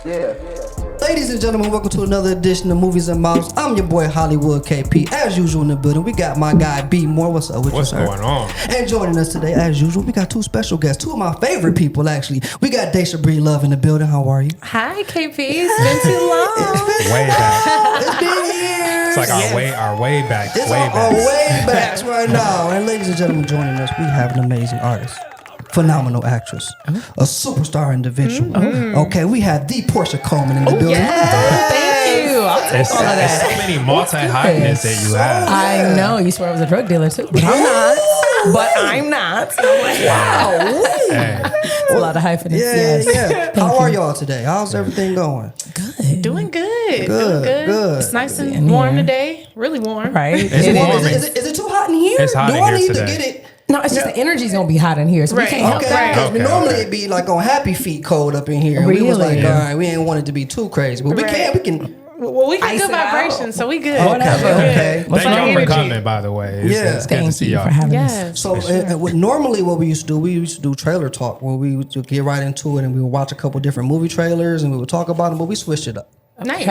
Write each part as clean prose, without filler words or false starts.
Ladies and gentlemen, welcome to another edition of Movies and Mouths. I'm your boy Hollywood KP. As usual in the building, we got my guy B Moore. What's up with you, sir? What's going on? And joining us today, as usual, we got two special guests, two of my favorite people, actually. We got Daisha Breedlove in the building. How are you? Hi, KP. It's been too long. Way back. It's been years. It's like our way back. It's our way backs right now. And ladies and gentlemen, joining us, we have an amazing artist. Phenomenal actress, a superstar individual. Okay, we have the Porscha Coleman in the building. Thank you. I'll take There's all of that. so many multi-hyphenates that you have. I know. You swear I was a drug dealer too, but I'm not. I'm like, wow. Hey. It's a lot of hyphenates. Yeah. How are y'all today? How's everything going? Good. Doing good. Good. It's nice and warm today. Really warm. Right? It's warm. Is it too hot in here? It's hot Do in I here need today. to get it? No, it's just the energy's gonna be hot in here, so we can't help Okay, that. because normally it'd be like on Happy Feet cold up in here. And we was like, all right, we ain't want it to be too crazy, but we can. Well, we got Ice good it out. vibrations, so we good. Okay. Thank y'all for energy. coming, by the way. It's good to Thank see you y'all. for having us. Yes. So normally what we used to do trailer talk, where we would get right into it and we would watch a couple different movie trailers and we would talk about them, but we switched it up. Nice.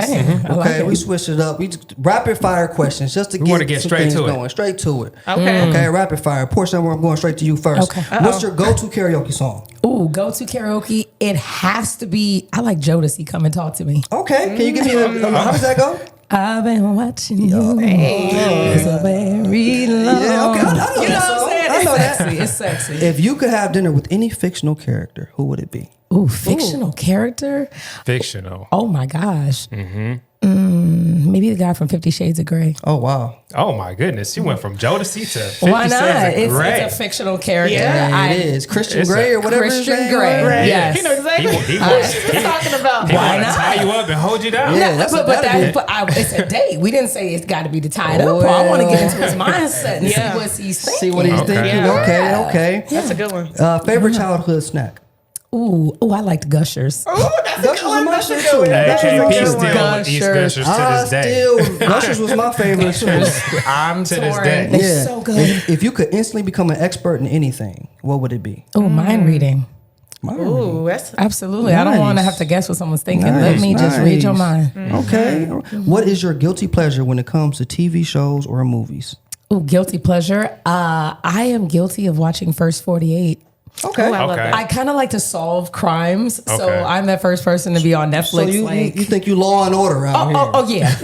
Okay, we switched it up. We just rapid fire questions just to wanna get get straight things to it. going. Straight to it. Okay. Okay, rapid fire. Porscha, I'm going straight to you first. Okay. What's your go-to karaoke song? Ooh, go to karaoke. It has to be. I like Jodeci. Come and talk to me. Okay, can you give me how does that go? I've been watching you so very long. Yeah, okay. I know You know that what song. I'm saying? I know that. Sexy. It's sexy. If you could have dinner with any fictional character, who would it be? Ooh, fictional character. Fictional. Oh my gosh. Maybe the guy from 50 Shades of Grey. Oh wow. Oh my goodness. You went from Jodeci to 50 Why not? Shades of Grey. It's a fictional character. Yeah, it is Christian it's Grey a or whatever. his Christian name Grey. was. Yes. You know exactly He what she's talking about. He Why want to not? tie you up and hold you down. Yeah, that's it's a date. We didn't say it's got to be to tie it up. Well. I want to get into his mindset and Yeah. see what he's thinking. See what he's Okay. thinking. Yeah. Okay. That's a good one. Favorite childhood snack? Ooh, I liked Gushers. Gushers was my shit too. Hey, Gushers was my KP shit. still eats Gushers to this day. Gushers was my favorite too. I'm To this torn. day. They're so good. If you could instantly become an expert in anything, what would it be? Oh, mind reading. Ooh, that's Absolutely. I don't Nice. want to have to guess what someone's thinking. Nice, Let me just read your nice. mind. Okay. What is your guilty pleasure when it comes to TV shows or movies? Ooh, guilty pleasure. I am guilty of watching First 48. Okay. I love Okay. that. I kind of like to solve crimes, so Okay. I'm that first person to be on Netflix. So you think you Law and Order out here? Oh yeah.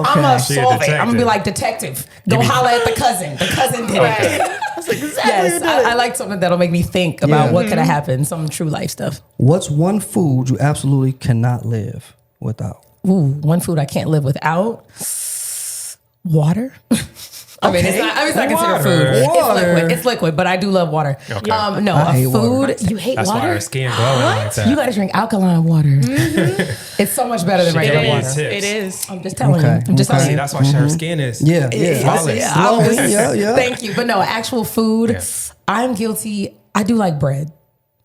I'm gonna She a solve it. I'm gonna be detective. like detective. Go holler at the cousin. The cousin did it. That's exactly Yes, I like something that'll make me think about what could have happened. Some true life stuff. What's one food you absolutely cannot live without? Ooh, one food I can't live without. Water. I mean, it's not considered food. Water. It's liquid, but I do love water. Okay. No, I a hate food. water. You hate That's why water? her skin glowing like that. You got to drink alkaline water. It's so much better than She regular gave you water. tips. It is. I'm just telling Okay. you. I'm just Okay. telling See, you. that's why her skin is Yeah. flawless. Yeah. Thank you. But no, actual food, Yeah. I'm guilty. I do like bread.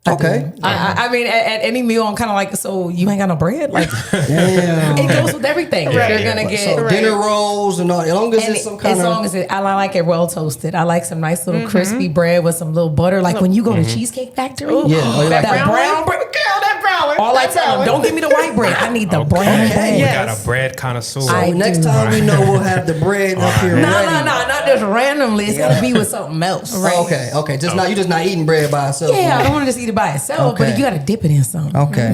Okay. I mean, at any meal, I'm kind of like, so you ain't got no bread? Like, Damn. it goes with everything. Right. You're going to get... So dinner rolls and all, as long as And it's some kind as of. long as I like it well toasted. I like some nice little crispy bread with some little butter. Like when you go to Cheesecake Factory. Yeah. Oh, you like that brown bread. Girl, that brown one. All I That tell brown them, don't one. give me the white bread. I need the brown Okay. bread. We Yes. got a bread connoisseur. I Next do. time we know we'll have the bread up here. No, ready. not just randomly. It's got to be with something else. Oh, okay. Just not you just not eating bread by itself. Yeah, I don't want to just eat it by itself, Okay. but you got to dip it in something. Okay.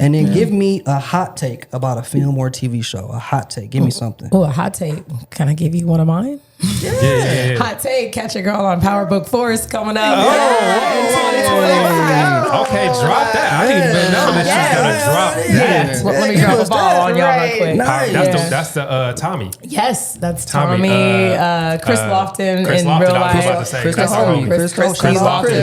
And then give me a hot take about a film or TV show. A hot take. Give me something. Oh, a hot take. Can I give you one of mine? Yeah. Hot take. Catch a girl on Power Book Force coming up. Okay, drop that. I didn't even know that she's gonna drop that. Let me drop a ball on y'all real quick. Nice. That's the Tommy. Yes, that's Tommy, Tommy, Chris Lofton Chris in Lofton, real I was about life. to say, Chris that's the Lofton. homie. Chris Chris Lofton.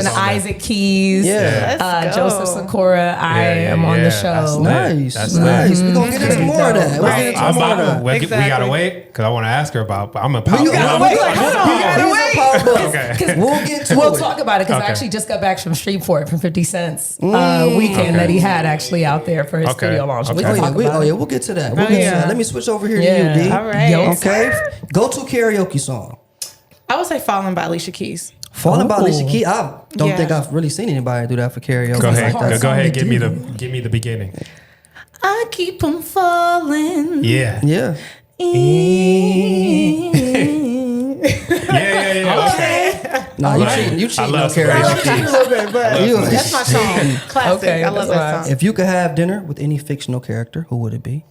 Lofton, Isaac Keys, Yeah. Let's go. Joseph Sakura. I am on the That's show. lit. Nice. That's Nice. We're going to get into more of that. We're Right. going to get into more of that. We Exactly. gotta wait because I want to ask her about. I'm a pop. You gotta wait. Hold on. You gotta wait. Okay. We'll get to We'll it. talk about it because I Okay. actually just got back from Street for It from 50 Cent's weekend that he had actually out there for his Okay. studio launch. We Okay. can Oh yeah, talk about it. we'll get to that. We'll get to yeah. that. Let me switch over here Yeah. to you, D. All right. Yo. Okay. Go to karaoke song. I would say Falling by Alicia Keys. Falling by Oh. Alicia Keys. I don't Yeah. think I've really seen anybody do that for karaoke. Go like ahead. that. Go ahead. to Give me do. the beginning. I keep them falling. Yeah. Yeah. Yeah. Okay. No, you cheating on love karaoke. A little bit, but You- that's my song. Classic. Okay, I love that's that fine. song. If you could have dinner with any fictional character, who would it be?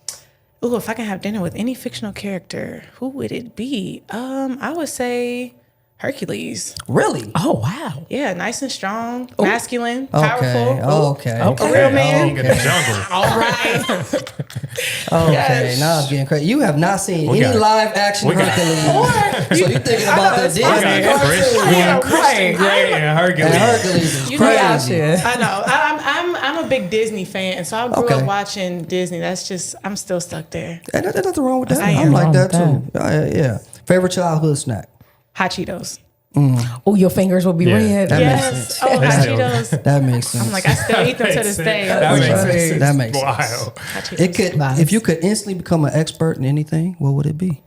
Ooh, if I can have dinner with any fictional character, who would it be? I would say Hercules. Really? Oh wow. Yeah, nice and strong, masculine, powerful. Okay. A real man. King of the jungle. All right. Okay. Yes. Now it's getting crazy. You have not seen We any got- live action we got- Hercules. So you thinking about the Disney I got Chris cartoon? Yeah, Christian Grey and Hercules. And Hercules is You know, crazy. I know. I'm a big Disney fan, so I grew Okay. up watching Disney. That's just I'm still stuck there. And there's nothing wrong with that. I I'm am. like Wrong that with too. Yeah. Favorite childhood snack? Hot Cheetos. Oh, your fingers will be Yeah. red. That makes Yes. sense. Oh, Hot That's Cheetos. That makes sense. I'm like I still eat them to this day. That makes sense. That makes sense. Wild. Hot Cheetos. It could, Nice. if you could instantly become an expert in anything, what would it be?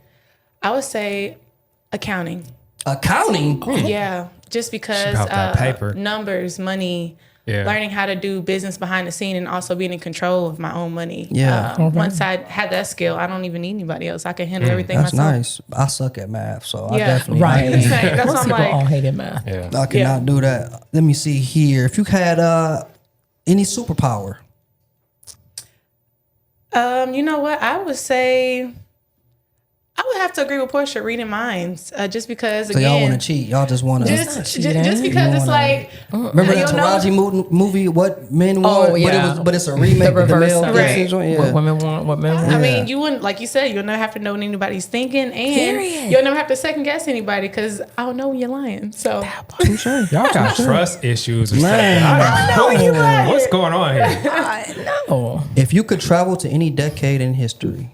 I would say accounting. Accounting. Yeah, just because about that paper. numbers, money, Yeah. learning how to do business behind the scene, and also being in control of my own money. Yeah. Once I had that skill, I don't even need anybody else. I can handle everything That's myself. nice. I suck at math, so I Yeah. definitely Right. That's what Most I'm people all like. hated math. Yeah. I cannot Yeah. do that. Let me see here. If you had any superpower, You know what? I would say I would have to agree with Porscha reading minds, just because so y'all want again, to cheat. Y'all just want to. just cheating. because You it's wanna- like Remember that you know- Taraji movie? What men want? Oh, yeah. But it's a remake. The of the reverse male of Gibson it. joint? Yeah. What women want, what men want. I Yeah. mean, you wouldn't, like you said, you'll never have to know what anybody's thinking, and Period. you'll never have to second guess anybody because I don't know when you're lying. So Y'all got trust issues or something. Man. I don't you know. lying. What's going on here? I know. If you could travel to any decade in history,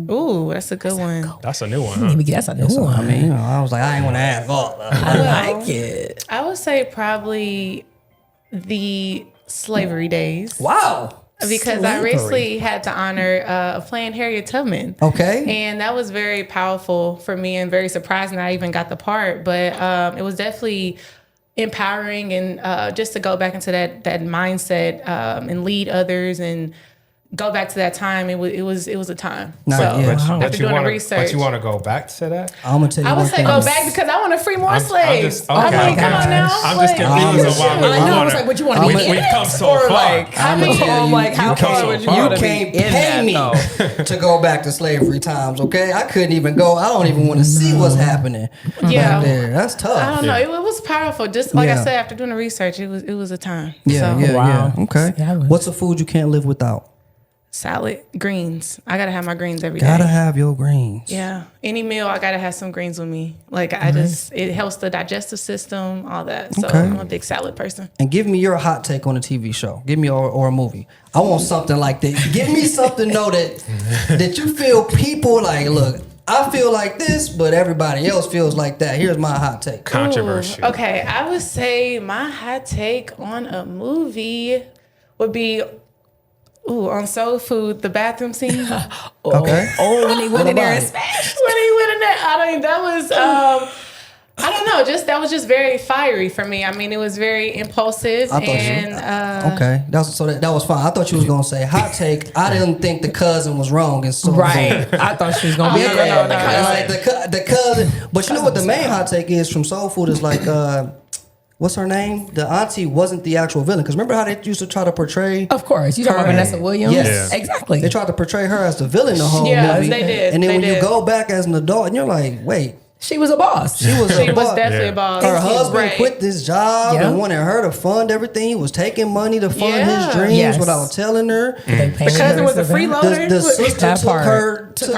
ooh, that's a good one. That's a new one, huh? Maybe that's a new I one. mean, I was like, I ain't want to ask all of them. I like it. I would say probably the slavery days. Wow. Because I recently had the honor of playing Harriet Tubman. Okay. And that was very powerful for me and very surprising I even got the part. But it was definitely empowering and just to go back into that mindset and lead others and go back to that time. It was a time. Nah, so yeah. after doing the research, But you want to go back to that? I'm gonna tell you I would one say thing. go back because I want to free more I'm slaves. just- okay, I mean, come okay. on now. I'm just Like, confused on why we I know. I was wanna- like, what you want to we- be in we've it? come so Or far. like, I'm gonna tell you, like, how you come far so would you far. want You to be can't in pay that, me though? to go back to slavery times, okay? I couldn't even go. I don't even want to see what's happening Yeah. back there. That's I tough. don't know. It was powerful. Just like Yeah. I said, after doing the research, it was a time. Yeah, So, yeah, Wow. yeah. Okay. Yeah, I would- What's a food you can't live without? Salad, greens. I gotta have my greens every day. Gotta have your greens. Yeah. Any meal, I gotta have some greens with me. Like it helps the digestive system, all that. So Okay. I'm a big salad person. And give me your hot take on a TV show. Give me or a movie. I want something like that. Give me something though that you feel people like. Look, I feel like this, but everybody else feels like that. Here's my hot take. Controversial. Okay, I would say my hot take on a movie would be on Soul Food, the bathroom scene. Okay. Oh, when he went in there and about it? smashed. When he went in there, that was I don't know, that was just very fiery for me. I mean, it was very impulsive I thought and Okay, that was fine. I thought you was gonna say hot take. I didn't think the cousin was wrong and so Right. I thought she was going to be Yeah, a girl. no, Like the cousin. But you know what the main hot take is from Soul Food is like what's her name? The auntie wasn't the actual villain. Because remember how they used to try to portray Of course. You talking about her- Vanessa Williams? Yes. Yeah. Exactly. They tried to portray her as the villain the whole Yes, movie. they did. And then They when you did. go back as an adult and you're like, wait, She was a boss. she was she a was boss. definitely Yeah. a boss. Her husband Right. quit this job Yeah. and wanted her to fund everything. He was taking money to fund Yeah. his dreams Yes. without telling her. The cousin was a freeloader. The sister That took part. her Took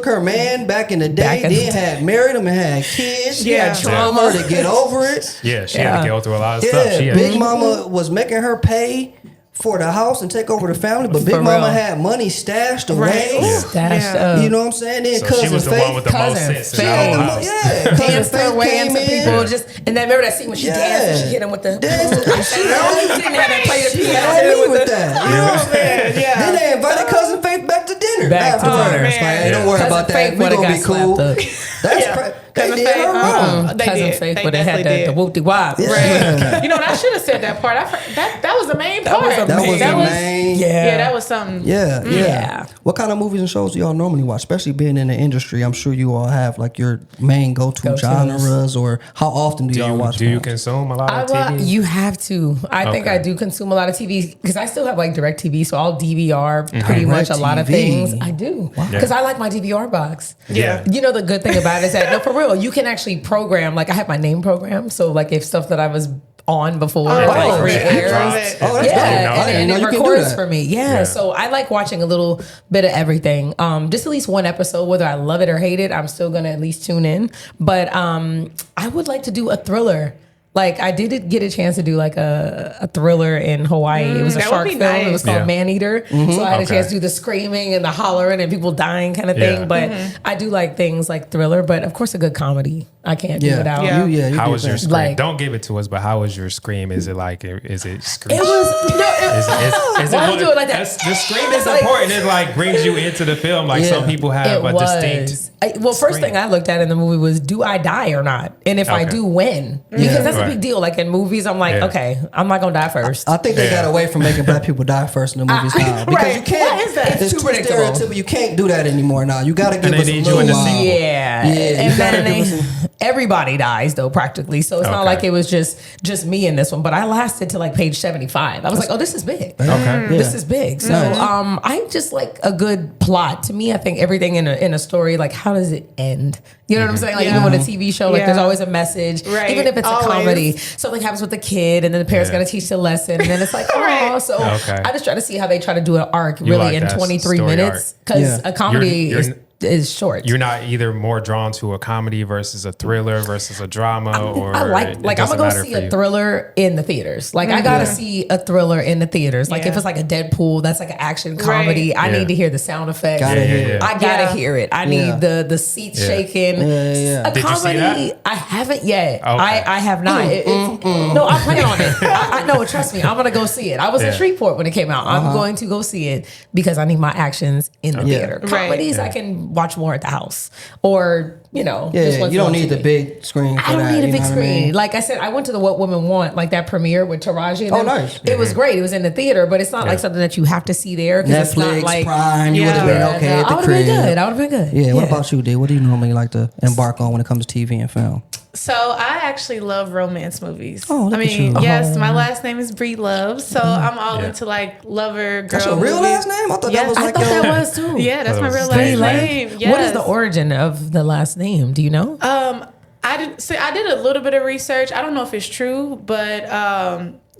her man. back in the day. Back in the Then day. had married him and had kids. She Yeah. had trauma to get over it. Yeah, she had Yeah. to go through a lot of stuff. She Yeah, had Big Mama was making her pay for the house and take over the family, but Big For Mama real. had money stashed away. Right. Ooh. Stashed Yeah. up. You know what I'm saying? Then so cousin she was the Faith, one with the most Cousin sense in Faith. the whole house. yeah, cousin Danced her Faith way came into in. people. Just and then remember that scene when she Yeah. danced and she hit him with the. Danced. She didn't have to play the She piano. had hit him me with the- that. You know what I'm saying? Then they invited cousin Faith back to dinner. Back to afterwards. dinner. Like, hey, don't worry Cousin about that. Faith We would've gonna got be cool. slapped up. That's Yeah. Cousin did Faith. her wrong. They Cousin did. Faith They would have had definitely the did. whoop de wop. Right. You know, I should have said that part. That was the main part. was That was the main. Yeah, that was something. Yeah. What kind of movies and shows do y'all normally watch? Especially being in the industry, I'm sure you all have like your main go-to genres, or how often do y'all watch? Do you consume a lot of TV? You have to. I think Okay. I do consume a lot of TV because I still have like direct TV, so I'll DVR pretty much a lot of DirecTV. things. I do because I like my DVR box. Yeah. You know the good thing about it is that no, for real, you can actually program. Like I have my name program, so like if stuff that I was on before like re-airs. Right. Oh, that's dope. Yeah, and you it can do records that. for me. Yeah, so I like watching a little bit of everything. Just at least one episode, whether I love it or hate it, I'm still gonna at least tune in. But I would like to do a thriller. Like I did get a chance to do like a thriller in Hawaii. It was a that shark would be film. It nice. was called Yeah. Man Eater. So I had a chance to do the screaming and the hollering and people dying kind of thing. Yeah. But I do like things like thriller. But of course, a good comedy I can't do without. Yeah. You How did was your that. scream? Like- Don't give it to us, but how was your scream? Is it like, is it scream? It was Why you do it like that? The scream is Like- important. It like brings you into the film. Like some people have a distinct. First scream. thing I looked at in the movie was, do I die or not? And if I Okay. do, when? Because that's a Right. big deal. Like in movies, I'm like, Yeah. okay, I'm not gonna die first. I think they got away from making black people die first in the movies now because Right. you can't. Why is that? It's It's too too predictable. stereotypical. You can't do that anymore now. You got to give they us a need you in little the while. sequel. Yeah, you and gotta then give us everybody dies though, practically. So it's not Okay. like it was just me in this one. But I lasted to like page 75. I was like, oh, this is big. Okay. This is big. So I just like a good plot. To me, I think everything in a story, like how does it end? You know what I'm saying? Like even with a TV show, like Yeah. there's always a message. Right. Even if it's Always. a comedy, something happens with the kid, and then the parents Yeah. got to teach the lesson, and then it's like, oh, Right. so Okay. I just try to see how they try to do an arc like really in that 23 story minutes arc. because Yeah. a comedy You're- is short. You're not either more drawn to a comedy versus a thriller versus a drama, or I it like I'm doesn't gonna go matter see for a you? thriller in the theaters. Like I gotta see a thriller in the theaters. Like if it's like a Deadpool, that's like an action comedy. I Yeah. need to hear the sound effects. Gotta hear it. I gotta Yeah. hear it. I Yeah. need the seats Yeah. shaking. yeah. A Did you see comedy, that? I haven't yet. Okay. I have not. No, I plan on it. I know. Trust me, I'm gonna go see it. I was in Yeah. Shreveport when it came out. I'm going to go see it because I need my actions in the theater. Right. Comedies I can watch more at the house or Yeah, just once you don't on need the TV. big screen for I don't that. need a you big know what I screen. mean? Like I said, I went to the What Women Want, like that premiere with Taraji. And Oh, them. nice. It was great. It was in the theater, but it's not like something that you have to see there because it's not Netflix, like Prime, you would have Yeah. been okay at the I would have crib. been good. I would have been good. Yeah, what about you, D? What do you normally like to embark on when it comes to TV and film? So I actually love romance movies. Oh, look I at mean, you. yes, my last name is Breedlove, so I'm all Yeah. into like lover girl. That's your real movies. last name? I thought that Yes. was I like thought your... that was too. Yeah, that's my real last Breedlove. name. Yes. What is the origin of the last name? Do you know? I did a little bit of research. I don't know if it's true, but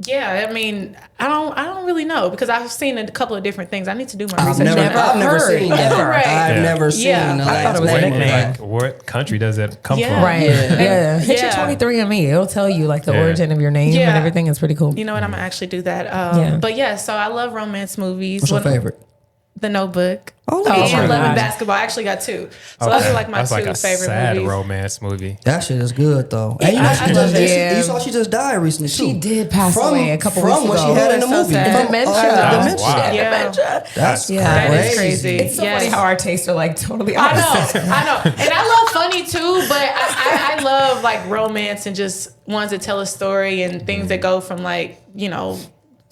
yeah, I mean, I don't really know because I've seen a couple of different things. I need to do my I've research. never heard. seen that. Ever. Right. I've Yeah. never seen Yeah. the I last thought it was a name. nickname. Like, what country does it come Yeah. from? Right. Yeah. Hit your Yeah. 23andMe. It'll tell you like the Yeah. origin of your name Yeah. and everything. It's pretty cool. You know what? I'm gonna actually do that. Yeah. But yeah, so I love romance movies. What's your When- favorite? The Notebook. Oh, Oh, and my Love and gosh. Basketball. I actually got two. So those are like my That's two like a favorite sad movies. romance movie. That shit is good though. And you know I she love just it. Yeah. you saw she just died recently too. She did pass From- away a couple from weeks what ago. she had in the Oh, movie. that's so sad. From, Dementia. dementia. Wow. Yeah. Yeah. Dementia. That's Yeah. That crazy. is crazy. It's so funny Yes. how our tastes are like totally I opposite. know, I know, and I love funny too. But I love like romance and just ones that tell a story and things that go from like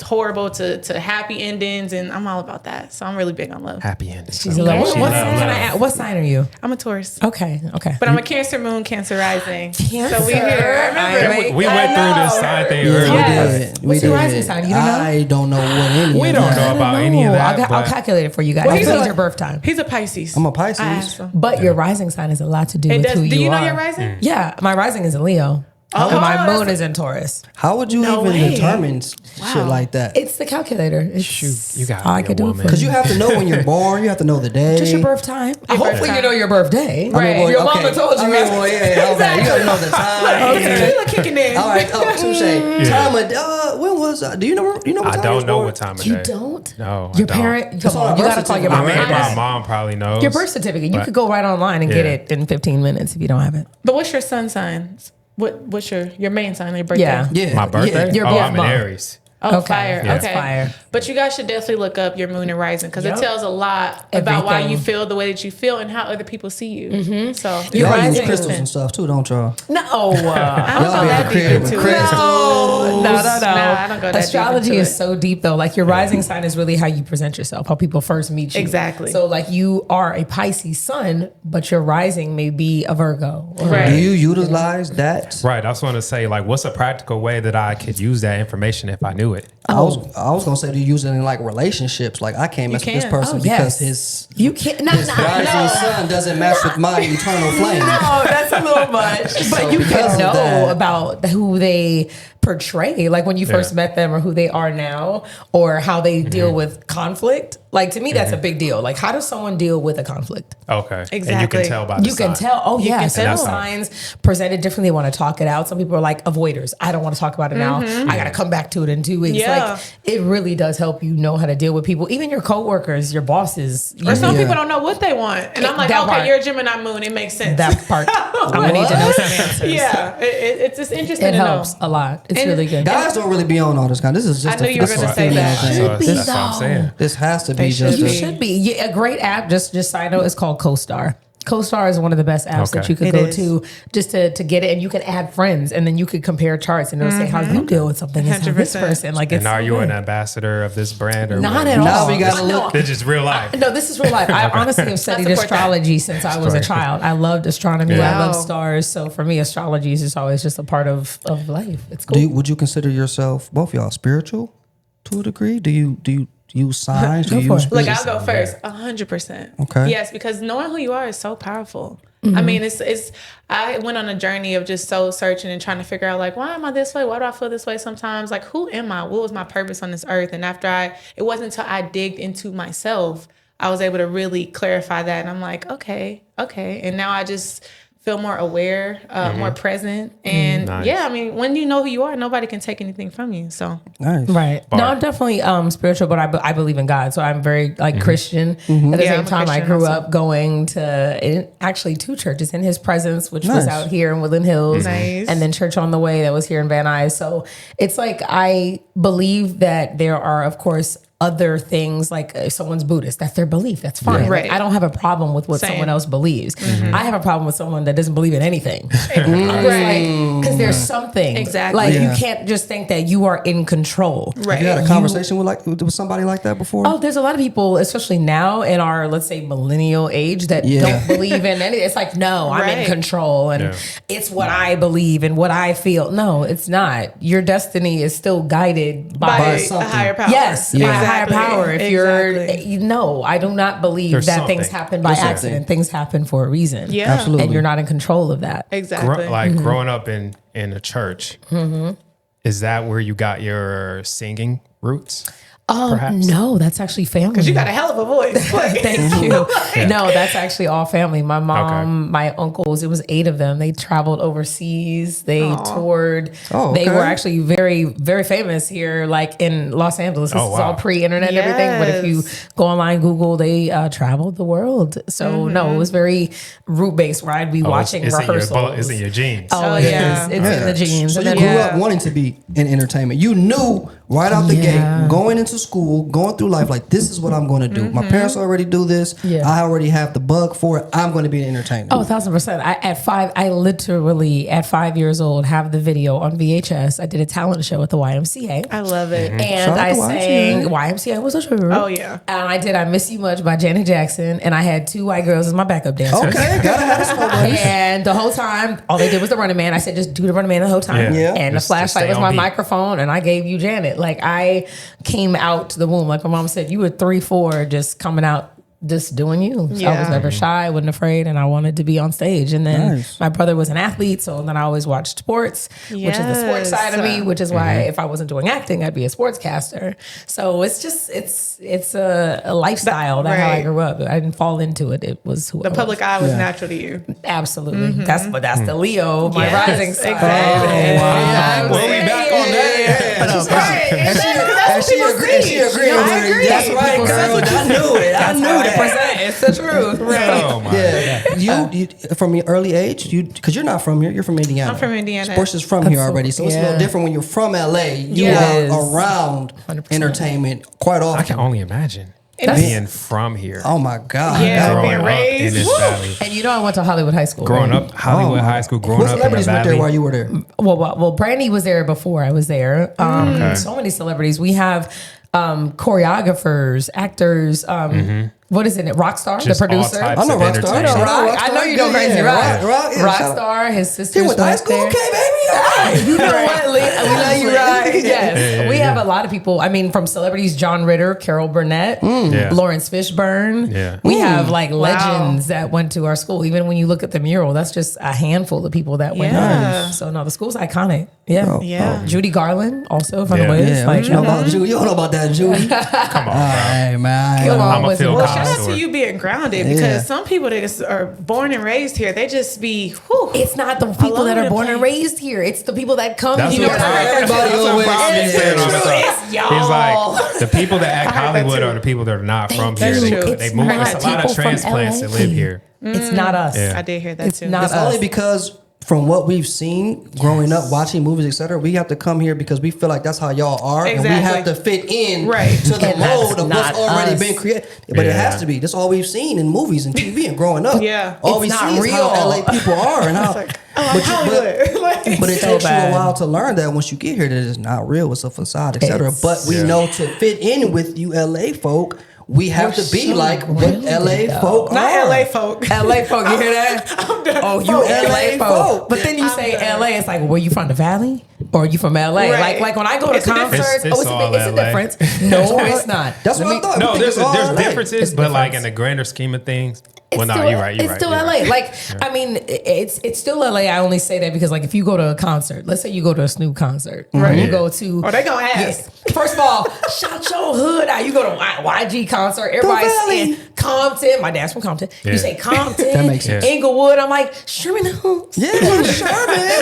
horrible to happy endings, and I'm all about that. So I'm really big on love. Happy ending. She's a love. She What love sign? love. What sign are you? I'm a Taurus, Okay. but I'm a Cancer moon, Cancer rising. So we here. I I remember. We went through this side thing Yeah, earlier. we Yes. did. What's We your did. rising sign? You don't know? I don't know what any We of don't that. know about any of that. I'll but calculate it for you guys. Well, What he's is a- your birth time? He's a Pisces. I'm a Pisces. I asked him. But your rising sign has a lot to do It with does. who Do you know are. your rising? Yeah, my rising is a Leo. and my that's- moon is in Taurus. How would you No even way. determine shit like that? It's the calculator. It's Shoot, you gotta all I be can a do it woman. for Because you. you have to know when you're born. You have to know the day. Just your birth time. Hopefully time. you know your birthday. I mean, well, Your okay. mama told you. I mean, well, yeah, okay. You gotta know the time. Okay. You're kicking in. All right. Oh, touche. Time of when was? Do you know? What time I you was don't know born? what time of You day. don't? No, I Your don't. parent, come on on, our you birth gotta call your certificate. mom. I mean, and my ask. mom probably knows. Your birth certificate. You but- could go right online and get Yeah. it in 15 minutes if you don't have it. But what's your sun sign? What's your main sign? Your birthday? Yeah. Yeah. My birthday? Your oh, birth I'm an month. Aries. Oh, Okay. fire. Yeah. Okay. It's fire. But you guys should definitely look up your moon and rising because Yep. it tells a lot about why Everything. you feel the way that you feel and how other people see you. So Your Y'all use rising- crystals and stuff too, don't y'all? No. I don't Y'all go be that deep creative with into it. crystals. No. Nah, I don't go that Astrology deep into is it. so deep though. Like your rising sign is really how you present yourself, how people first meet you. Exactly. So like you are a Pisces sun, but your rising may be a Virgo. Or Right. Do you utilize that? Right. I was going to say, like, what's a practical way that I could use that information if I knew it? I was gonna say, do you use it in like relationships? Like I can't mess with this can. person Oh, because yes. his You can't. No, rising sun doesn't match with my eternal flame. No, that's a little much. But So you because can of know that- about who they portray, like when you first met them or who they are now or how they deal with conflict. Like to me, that's a big deal. Like how does someone deal with a conflict? Okay. And you Exactly. can tell by the You can sign. tell. Oh, yeah. can Some tell. signs presented differently. They want to talk it out. Some people are like avoiders. I don't want to talk about it now. I got to come back to it in 2 weeks. Yeah. Like it really does help you know how to deal with people, even your coworkers, your bosses. Or some Yeah. people don't know what they want. And I'm like, That okay, part. you're a Gemini moon. It makes sense. That part. I'm going to need to know some answers. yeah. It's just interesting It to helps know. a lot. It's And- really good. Guys don't really be on all this kind. This is just I knew you were this gonna is a say female that. thing. So Should be, that's what I'm though. saying. This has to be They just should You a, be. should be. Yeah, a great app, just side note, is called CoStar. CoStar is one of the best apps that Okay. you could It go is. to just to get it, and you can add friends, and then you could compare charts, and it'll say how you deal with something is how this 100%. person. Like, it's And are so you an good. ambassador of this brand or Not what? at Now all. we gotta No, look- It's just real life. No, this is real life. I honestly have studied support that. astrology since I was a Sorry. child. I loved astronomy. Yeah. I love Wow. stars. So for me, astrology is just always just a part of life. It's cool. would you consider yourself, both y'all, spiritual to a degree? Do you use signs? Do Go you for use it. Look, I'll go first. 100%. Okay. Yes, because knowing who you are is so powerful. I mean, it's. I went on a journey of just soul searching and trying to figure out like, why am I this way? Why do I feel this way sometimes? Like, who am I? What was my purpose on this earth? And after it wasn't until I digged into myself, I was able to really clarify that. And I'm like, okay. And now I just feel more aware, more present. And Nice. yeah, I mean, when you know who you are, nobody can take anything from you. So Nice. Right. No, Bar. I'm definitely spiritual, but I believe in God. So I'm very like Christian. At the Yeah, same I'm a time, I Christian grew also. up going to actually 2 churches, in His Presence, which was Nice. out here in Woodland Hills, Nice. and then Church on the Way that was here in Van Nuys. So it's like I believe that there are, of course, other things, like if someone's Buddhist, that's their belief. That's fine. Like, Right. I don't have a problem with what Same. someone else believes. I have a problem with someone that doesn't believe in anything. Because there's something. Exactly. Like Yeah. you can't just think that you are in control. right. Have you had a conversation with somebody like that before? Oh, there's a lot of people, especially now in our, let's say, millennial age, that Yeah. don't believe in anything. It's like, no, I'm in Right. control and Yeah. it's what I believe and what I feel. No, it's not. Your destiny is still guided by By a something. higher power. Yes, by a higher Exactly. power. If Exactly. no, I do not believe There's that things something. happen by There's accident. something. Things happen for a reason. Yeah. Absolutely. And you're not in control of that. Exactly. Growing up in a church, is that where you got your singing roots? Perhaps? No, that's actually family. You got a hell of a voice. Thank you. No, that's actually all family. My mom, my uncles, it was 8 of them. They traveled overseas. They toured. Oh, They okay. were actually very, very famous here, like in Los Angeles. This Oh, is wow. all pre-internet and everything. But if you Yes. go online, Google, they traveled the world. So no, it was very root-based where I'd be watching it's rehearsals. It's in your genes. Oh, Oh, it yeah. is. It's in the genes. So And you then- grew up wanting to be in entertainment. You knew right out the Yeah. gate, going into school, going through life, like this is what I'm going to do. My parents already do this. Yeah. I already have the bug for it. I'm going to be an entertainer. Oh, 1,000%. I literally at 5 years old have the video on VHS. I did a talent show at the YMCA. I love it. And Shout out I to sang YMCA. YMCA was a true. Oh, yeah. And I did I Miss You Much by Janet Jackson. And I had 2 white girls as my backup dancers. Okay, gotta have a snow buddies. And the whole time, all they did was the Running Man. I said, just do the Running Man the whole time. Yeah. And Just the flashlight stay was on my beat. microphone, and I gave you Janet. Like I came out to the womb, like my mom said, you were 3, 4, just coming out. Just doing you. So I was Yeah. never shy, I wasn't afraid, and I wanted to be on stage. And then Nice. my brother was an athlete, so then I always watched sports, which is the sports Yes. side of me, which is why if I wasn't doing acting, I'd be a sportscaster. So it's just it's a lifestyle. That's how I Right. grew up. I didn't fall into it. It was who I The was. public eye was natural to you. Absolutely. That's the Leo, my Yes, rising sign. exactly. Yeah, Well, we back on that. Right. And she agreed with it. I agree. That's right, People girl. see- I knew it. I knew that. It's the truth. Oh my God. You from your early age, because you're not from here, you're from Indiana. I'm from Indiana. Sports is from here already, so it's a little different when you're from LA. You Yes. are around 100%. entertainment quite often. I can only imagine That's- being from here. Oh my God. Yeah. Growing being up raised. in this Woo. valley. And you know, I went to Hollywood High School. Growing right? up, Hollywood High School, growing What up in the celebrities went there valley. while you were there? Well, Brandy was there before I was there. Okay. So many celebrities. We have choreographers, actors. What is it? Rockstar, Just the all producer. types I know of Rockstar. entertainment. I know Rock. Rockstar. I know you know Yeah, Crazy yeah, Rock. Rock, yeah, shout out. Rockstar, his He sisters went to high went school. there. Okay, baby. All right. You know what, Lee? We love you, right? Yes. Yeah, We yeah. have a lot of people. I mean, from celebrities, John Ritter, Carol Burnett, Yeah. Lawrence Fishburne. Yeah. We have like legends that went to our school. Even when you look at the mural, that's just a handful of people that went Yeah. there. So no, the school's iconic. Yeah. Yeah. Judy Garland, also from Yeah. the Wiz. Yeah, Like, what you know about Judy? You don't know about that, Judy? Come on, bro. Hey, man. Come on. I'm a was- Phil well, Shout Collins out to story. you being grounded Yeah. because some people that are born and raised here, they just be, whew. it's not the people all that over are the born and place. raised here. It's the people that come. That's You know what what I heard? Everybody That's what always Bob be says saying all the it's time. It's y'all. He's like, the people that act I heard that Hollywood too. are the people that are not from here. That's They, true. they It's move. not It's a lot people of from transplants that LA. live here. It's not us. Yeah. I did hear that It's too. not It's us. only because from what we've seen growing up, watching movies, etc., we have to come here because we feel like that's how y'all are, and we have Exactly. to fit in Right. to the And that's mold of what's not already us. been created. But it Yeah. has to be. That's all we've seen in movies and TV and growing up. Yeah. all It's we not see is how real. LA people are and how. Like Hollywood. Like, But it So takes you bad. a while to learn that once you get here that it's not real, it's a facade, etc. It's- But we Yeah. know to fit in with you LA folk, we have We're to be so like what grounded, LA though. folk not are. LA folk. LA folk, you hear that? Oh, you LA folk. But then you I'm say done. LA, it's like, were you from the Valley? Or are you from LA? Right. Like when I go to It's a difference. concerts, It's it's all a LA. difference. No, it's not. That's Let what I me- thought. We No, think there's it's all LA. differences, It's but like difference. in the grander scheme of things, It's well, no, still- you're right. You're it's right. still you're LA. right. Like, I mean, it's still LA. I only say that because, like, if you go to a concert, let's say you go to a Snoop concert, right? You Yeah. go to. Oh, they gonna ask. Yeah. First of all, shout your hood out. You go to YG concert, everybody's Valley. saying Compton. My dad's from Compton. Yeah. You say Compton. That makes sense. Inglewood. I'm like Sherman Oaks. Yeah, Sherman.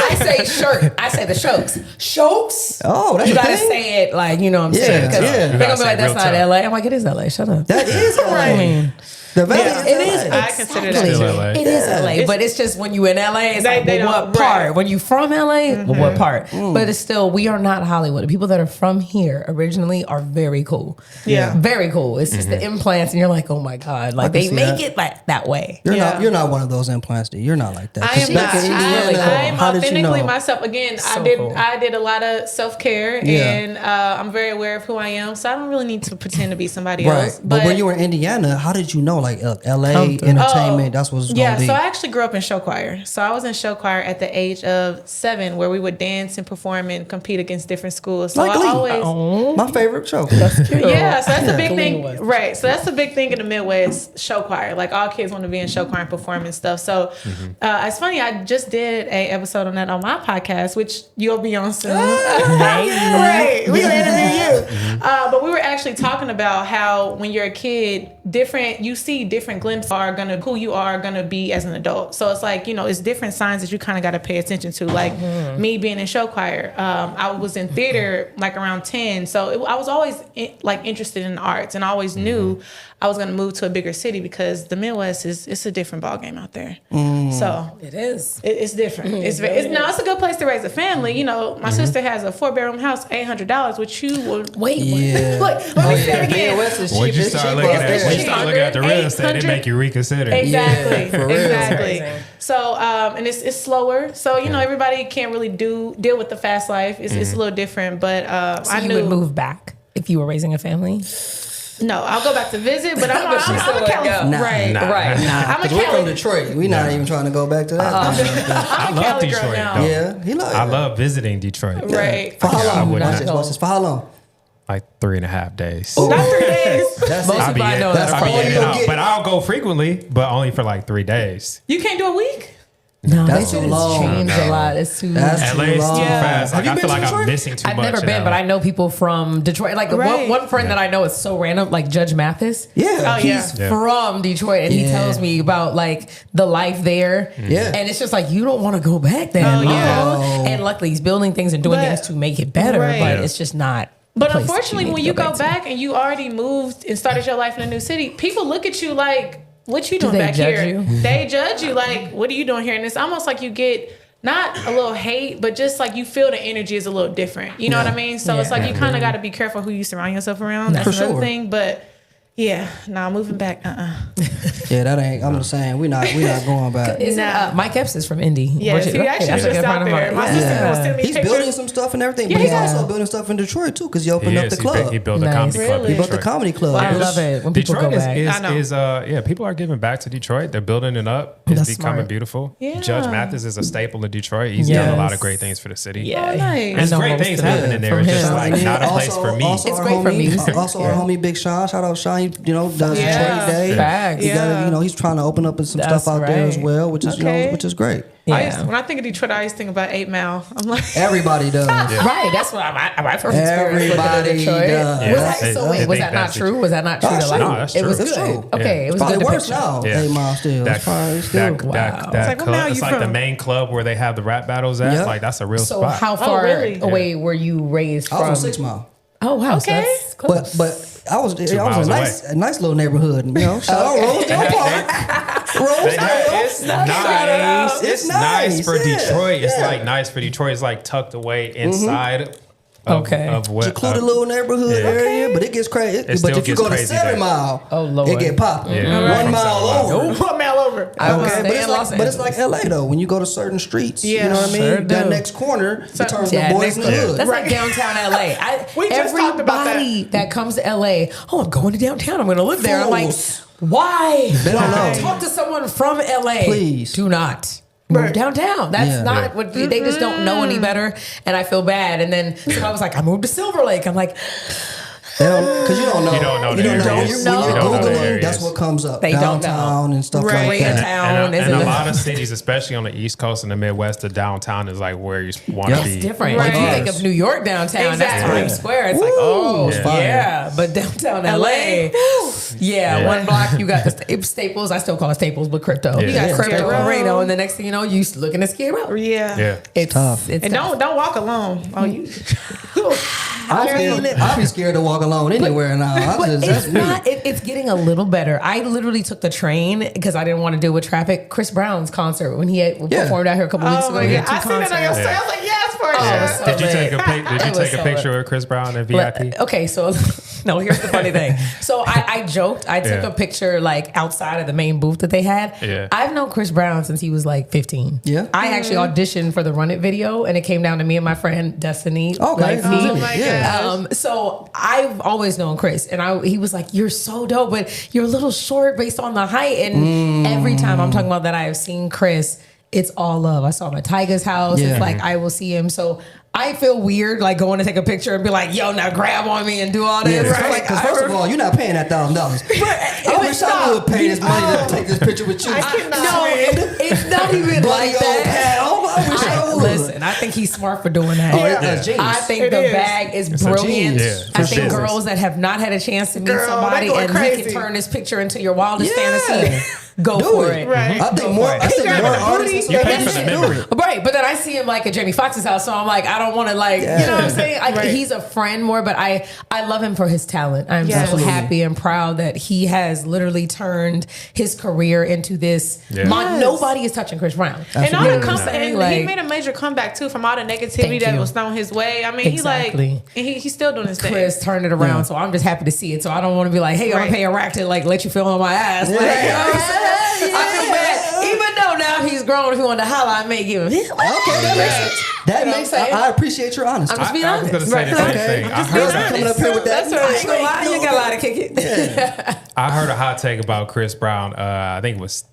I say shirt. I say the Shokes. Shokes. Oh, that's you a gotta thing? say it like you know what I'm Yeah, saying. 'Cause yeah. They're You gonna gotta be say like, it that's real not tough. LA. I'm like, it is LA. Shut up. That is LA. I mean, The Valley yeah, is it LA. is. I consider that Exactly. Still LA. It is Yeah. LA, but it's just when you in LA, it's They- like, they well, don't- what part? right. When you from LA, well, what part? But it's still, we are not Hollywood. The people that are from here originally are very cool. Yeah. Very cool. It's just the implants, and you're like, oh my God. Like, can they see make that. it like that way. Yeah. You're not one of those implants, dude. You're not like that. I 'Cause am back not. in Indiana, I'm how did you authentically know? myself. Again, So cool. I did a lot of self care, Yeah. and I'm very aware of who I am. So I don't really need to pretend to be somebody Right. else. But when you were in Indiana, how did you know like LA Compton. entertainment? That's what's yeah, gonna be. so I actually grew up in show choir. So I was in show choir at the age of 7, where we would dance and perform and compete against different schools. So Like I Glee. always. My favorite show. Yeah, so that's a big Glee thing, was. right? So that's a big thing in the Midwest, show choir. Like all kids want to be in show choir and perform and stuff. So it's funny. I just did a episode on that on my podcast, which you'll be on soon. Right, we gonna interview you. But we were actually talking about how when you're a kid, you see different glimpses who you are gonna be as an adult. So it's like it's different signs that you kind of got to pay attention to. Like me being in show choir, I was in theater like around 10, so I was always interested in the arts, and I always knew I was gonna move to a bigger city because the Midwest it's a different ballgame out there. So It is. it's different. It's a good place to raise a family. My sister has a 4-bedroom house, $800, which you would Wait, Yeah. look. Let me say it again. Midwest is When cheap. you It's start cheap looking out at there. when you start looking at the real estate, they 800. make you reconsider. Exactly. Yeah, for real. Exactly. Crazy. So, and it's slower. So, everybody can't really deal with the fast life. It's a little different, but So I you knew. would move back if you were raising a family? No, I'll go back to visit, but I'm But she a still would California. go. Right. Nah. Right. I'm a Because we're from Cali. Detroit. We're not even trying to go back to that. I I'm a love Cali girl Detroit. now. Though. Yeah, he loves I love visiting Detroit. Right. For how Yeah, I long? would Watch not. this. Watch this. For how long? Like 3.5 days. Not 3 days. That's Most it. I'll be people I in, know that's I'll be all in you'll and out. get. But I'll go frequently, but only for like 3 days. You can't do a week? No, That's they too said long. it's changed No. a lot. It's too. That's LA is too long. fast. Have Like, you I been feel to like I'm Detroit? missing too I've much. never in been, LA. but I know people from Detroit. Like Right. one friend that I know is so random, like Judge Mathis. Yeah. Oh, yeah. He's from Detroit, and he Yeah. tells me about like the life there. Yeah. And it's just like you don't want to go back there. Oh, yeah. And luckily, he's building things and doing But- things to make it better. Right. But Yeah. it's just not. But place unfortunately, need when to you go go back and you already moved and started your life in a new city, people look at you like, what you doing they back judge here? you? They judge you like, what are you doing here? And it's almost like you get not a little hate, but just like you feel the energy is a little different. You know what I mean? So it's like you kind of got to be careful who you surround yourself around. That's For another sure. thing. But yeah, moving back, Yeah, that ain't. I'm just saying we not going back. Is it, Mike Epps is from Indy. Yeah, see, actually that's a just good out friend of there. mine. My sister was sending me He's pictures. building some stuff and everything, but Yeah, he's yeah. also building stuff in Detroit too because he opened up the club. He built a Nice. comedy club. Really? in He built the Detroit. comedy club. I love it when people Detroit go back. I know. is people are giving back to Detroit. They're building it up. It's That's becoming smart. beautiful. Yeah. Judge Mathis is a staple in Detroit. He's done a lot of Yes. great things for the city. Yeah. Oh, nice. There's I know great most things of it happening there. from It's just him. like not a place for me. Also It's our great for homie, music. Also, our homie Big Sean. Shout out Sean. Does Yeah. Detroit Day. Facts. He got, Yeah. he's trying to open up some That's stuff out there as right. well, which is Okay. which is great. Yeah. When I think of Detroit, I used to think about 8 Mile. I'm like, Everybody does. Right, that's what my first experience looking at Everybody Detroit. does. Yeah. Was that, They- so they wait, was think that not that's true? Was that not true to That's life? true. No, that's It was true. It's good. true. Okay, it was Probably good to worse picture. now. Yeah. 8 Mile still. It's probably still. Wow. That like, well, now club, it's you like the from- main club where they have the rap battles at. Yep. Like that's a real So spot. how far really? away were you raised I from? was on 6 Mile. Oh wow, so Okay. that's close. But I was miles in a nice little neighborhood. You know, shout out Rosedale Park. Rosedale. It's nice. It's nice for nice, yeah. Detroit. It's Yeah. like nice for Detroit. It's like tucked away inside Okay. of what Secluded little neighborhood Yeah. area, but it gets crazy. But still if you gets go to crazy 7 there. Mile, Oh, Lord. it get popping. Yeah. 1 From mile 7 Mile. over. 1 mile over. I was Okay, staying in Los but it's like Angeles. LA though. When you go to certain streets, you Yeah, know what I mean. sure That do. next corner, it turns Yeah, the boys next in the door. hood. That's like downtown LA. We just talked about that. Everybody that comes to LA, oh, I'm going to downtown. I'm going to live there. I'm like, Fools. why? They don't know. Talk to someone from LA. Please. Do not. Move downtown. That's Yeah. not what they just don't know any better, and I feel bad. And then I was like, I moved to Silver Lake. I'm like, Because you don't know. You don't know the You don't know. areas. When You you're don't know the Googling, areas. that's what comes up. They don't know. Downtown and stuff Right. like that. Town and isn't a it? lot of cities, especially on the East Coast and the Midwest, the downtown is like where you want to Yep. be. it's different. Right. Like you think of New York downtown, that's Exactly. Times Square. It's like, Woo, oh, it's fire. yeah. But downtown LA, yeah, Yeah. one block you got the Staples. I still call it Staples, but crypto. You got Yeah. crypto Yeah. and Reno, and the next thing you know, you looking at Skid Row. Yeah. Yeah. It's tough. It's And tough. don't walk alone. Oh, you. I'd be scared to walk alone anywhere now. But That's it's me. not. It's getting a little better. I literally took the train because I didn't want to deal with traffic. Chris Brown's concert when he had Yeah. performed out here a couple weeks Oh ago. my He God. had I two seen that on your concerts. story. I was like, yes, for Oh, sure. so Did you take a lit. pic? Did It you was take a so picture lit. with Chris Brown at VIP? Okay, so no, here's the funny thing. So I joked. I took Yeah. a picture like outside of the main booth that they had. Yeah. I've known Chris Brown since he was like 15. Yeah. I actually auditioned for the Run It video, and it came down to me and my friend Destiny. Okay. Like Oh me. my Yeah. gosh. So I've always known Chris, and he was like, "You're so dope, but you're a little short based on the height." And every time I'm talking about that, I have seen Chris. It's all love. I saw him at Tyga's house. Yeah. It's like I will see him. So I feel weird like going to take a picture and be like, "Yo, now grab on me and do all Yeah, this." because first of all, you're not paying that $1,000. I wish I would pay this money to take this picture with you. I cannot. No, it's not even Bloody like old that. pal. I wish I would. Listen, I think he's smart for doing that. Oh, that's genius. I think It the is. bag is It's a brilliant. genius. Yeah, I for think business. girls that have not had a chance to meet Girl, somebody they going and he crazy. can turn this picture into your wildest Yeah. fantasy, go Do for it. it. Right. I think more. I think got more the artists. booty. You and pay for stuff the should do memory. it. Right, but then I see him like at Jamie Foxx's house, so I'm like, I don't want to like, you know what I'm saying? Right. He's a friend more, but I love him for his talent. I'm Yeah. so Absolutely. happy and proud that he has literally turned his career into this. Yeah. Yes. Nobody is touching Chris Brown. And all You know the what I'm and saying? he Like- made a major comeback too from all the negativity Thank that you. was thrown his way. I mean, Exactly. he's still doing his thing. Chris turned it around, so I'm just happy to see it. So I don't want to be like, hey, I'm Right. gonna pay a rack to like let you feel on my ass. Like, you know what I'm saying? I feel bad, even though now he's grown. If he wanted to holler, I may give him. Okay, that makes sense. That You know makes. what I'm saying? I appreciate your honesty. I'm just being I was honest. going to say the same Okay. thing. I'm I just heard, being coming up here with that. That's right. I ain't gonna lie. You ain't got a lot to kick it. I heard a hot take about Chris Brown. I think it was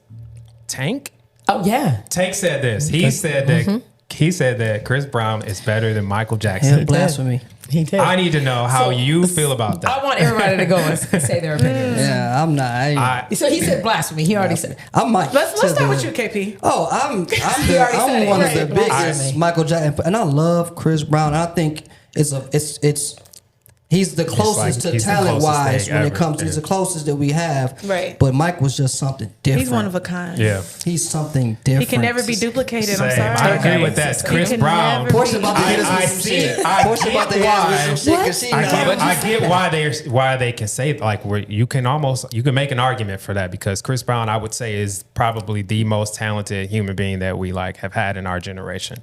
Tank. Oh yeah. Tank said this. He said that he said that Chris Brown is better than Michael Hell, Jackson. blasphemy. He did. I need to know how So- you feel about that. I want everybody to go and say their opinions. Yeah, I'm not. So he said blasphemy. He already said it. I'm Mike. Let's to start the- with you, KP. Oh, I'm already said one it. of the Right. biggest Michael Jackson, and I love Chris Brown. I think it's He's the closest to he's the talent closest wise thing when it ever, comes to yeah. he's the closest that we have. Right. But Mike was just something different. He's one of a kind. Yeah. He's something different. He can never be duplicated. I'm Same. sorry. I agree with that. He Chris can Brown. never Porscha be- about to hit us I with some see shit. it. I Porscha about to hit us with some shit. 'Cause she I get why they can say like where you can make an argument for that because Chris Brown I would say is probably the most talented human being that we like have had in our generation.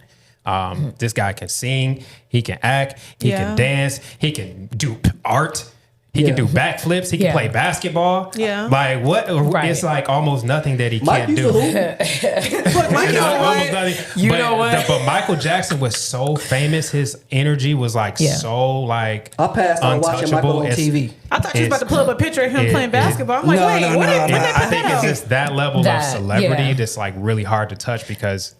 This guy can sing, he can act, he can dance, he can do art. He can do backflips. He can play basketball. Yeah. Like what? Right. It's like almost nothing that he Mike can't do. Mike Almost nothing. You but, know what? But Michael Jackson was so famous. His energy was like so like I passed on watching Michael on TV. I thought you was about to pull up a picture of him playing basketball. I'm like, No, wait, no, what? no, When no. they I put think that it's out? just that level That, of celebrity yeah. that's like really hard to touch because.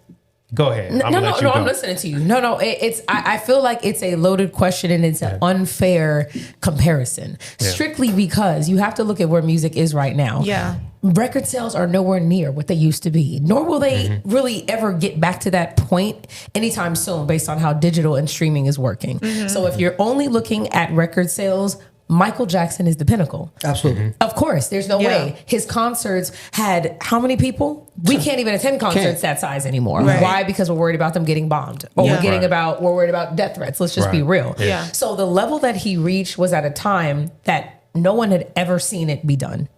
Go ahead. No, I'm gonna let you go. I'm listening to you. No, it's. I feel like it's a loaded question and it's an unfair comparison. Strictly because you have to look at where music is right now. Yeah. Record sales are nowhere near what they used to be, nor will they really ever get back to that point anytime soon based on how digital and streaming is working. So if you're only looking at record sales, Michael Jackson is the pinnacle. Absolutely. Of course, there's no way. His concerts had how many people? We can't even attend concerts that size anymore. Right. Why? Because we're worried about them getting bombed, or Yeah. we're worried about death threats. Let's just be real. Yeah. So the level that he reached was at a time that no one had ever seen it be done.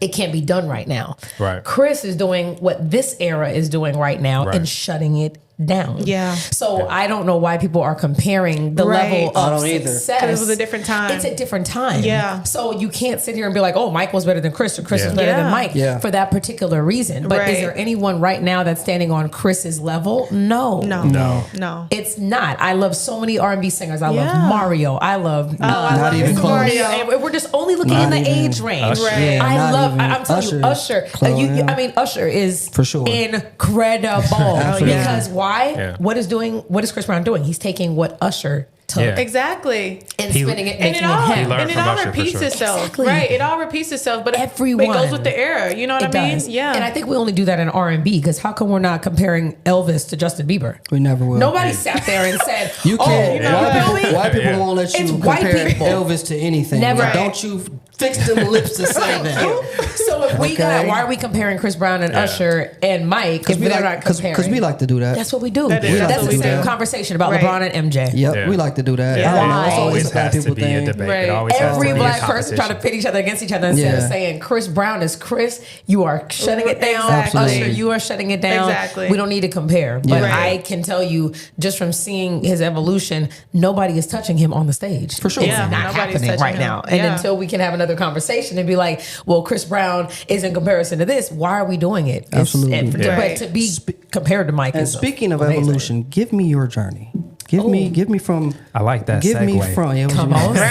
It can't be done right now. Right. Chris is doing what this era is doing right now Right. and shutting it down. Yeah. So I don't know why people are comparing the Right. level I of don't either. success. 'Cause it was a different time. It's a different time. Yeah. So you can't sit here and be like, oh, Mike was better than Chris or Chris was better than Yeah. Mike for that particular reason. But is Right. there anyone right now that's standing on Chris's level? No. No. It's not. I love so many R&B singers. I love Yeah. Mario. I love Not even Mr. close. Mario. And we're just only looking in the age range. Usher. Right. I not love. even I'm telling you, Usher. Chloe. I mean, Usher is For sure. incredible. Absolutely. Because why? Yeah. What is Chris Brown doing? He's taking what Usher took Yeah. Exactly. and He- spinning it, And making it all, it him. learned and it from all Usher for repeats sure. itself. Exactly. Right. It all repeats itself. But Everyone. it goes with the era. You know what I mean? does. Yeah. And I think we only do that in R&B because how come we're not comparing Elvis to Justin Bieber? We never will. Nobody sat there and said, You can't. you know what? White people Yeah. won't let you It's white compare people. Elvis to anything. Never. Like, don't you fix them lips to say that. So if we got, Okay. why are we comparing Chris Brown and Usher and Mike if we we're like, not comparing? because we like to do that. That's what we do. That is- We like That's to the do same that. conversation about Right. LeBron and MJ. Yep, Yeah. we like to do that. Yeah. I don't know. Why? It's always a black has to people be a thing. debate. Right. It always has to Every be a black person trying to competition. pit each other against each other instead of Yeah. saying Chris Brown is Chris, you are shutting it down. Exactly. Usher, you are shutting it down. Exactly. We don't need to compare. But Yeah. I can tell you, just from seeing his evolution, nobody is touching him on the stage. For sure. It's Yeah, not nobody's happening touching right him. now. And Yeah. until we can have another conversation and be like, well, Chris Brown is in comparison to this. Why are we doing it? It's- Absolutely. and- Yeah. But to be compared to Mike And is speaking of amazing. evolution, give me your journey. Give me from. I like that Give me segue. from. Yeah, it was Come on, amazing.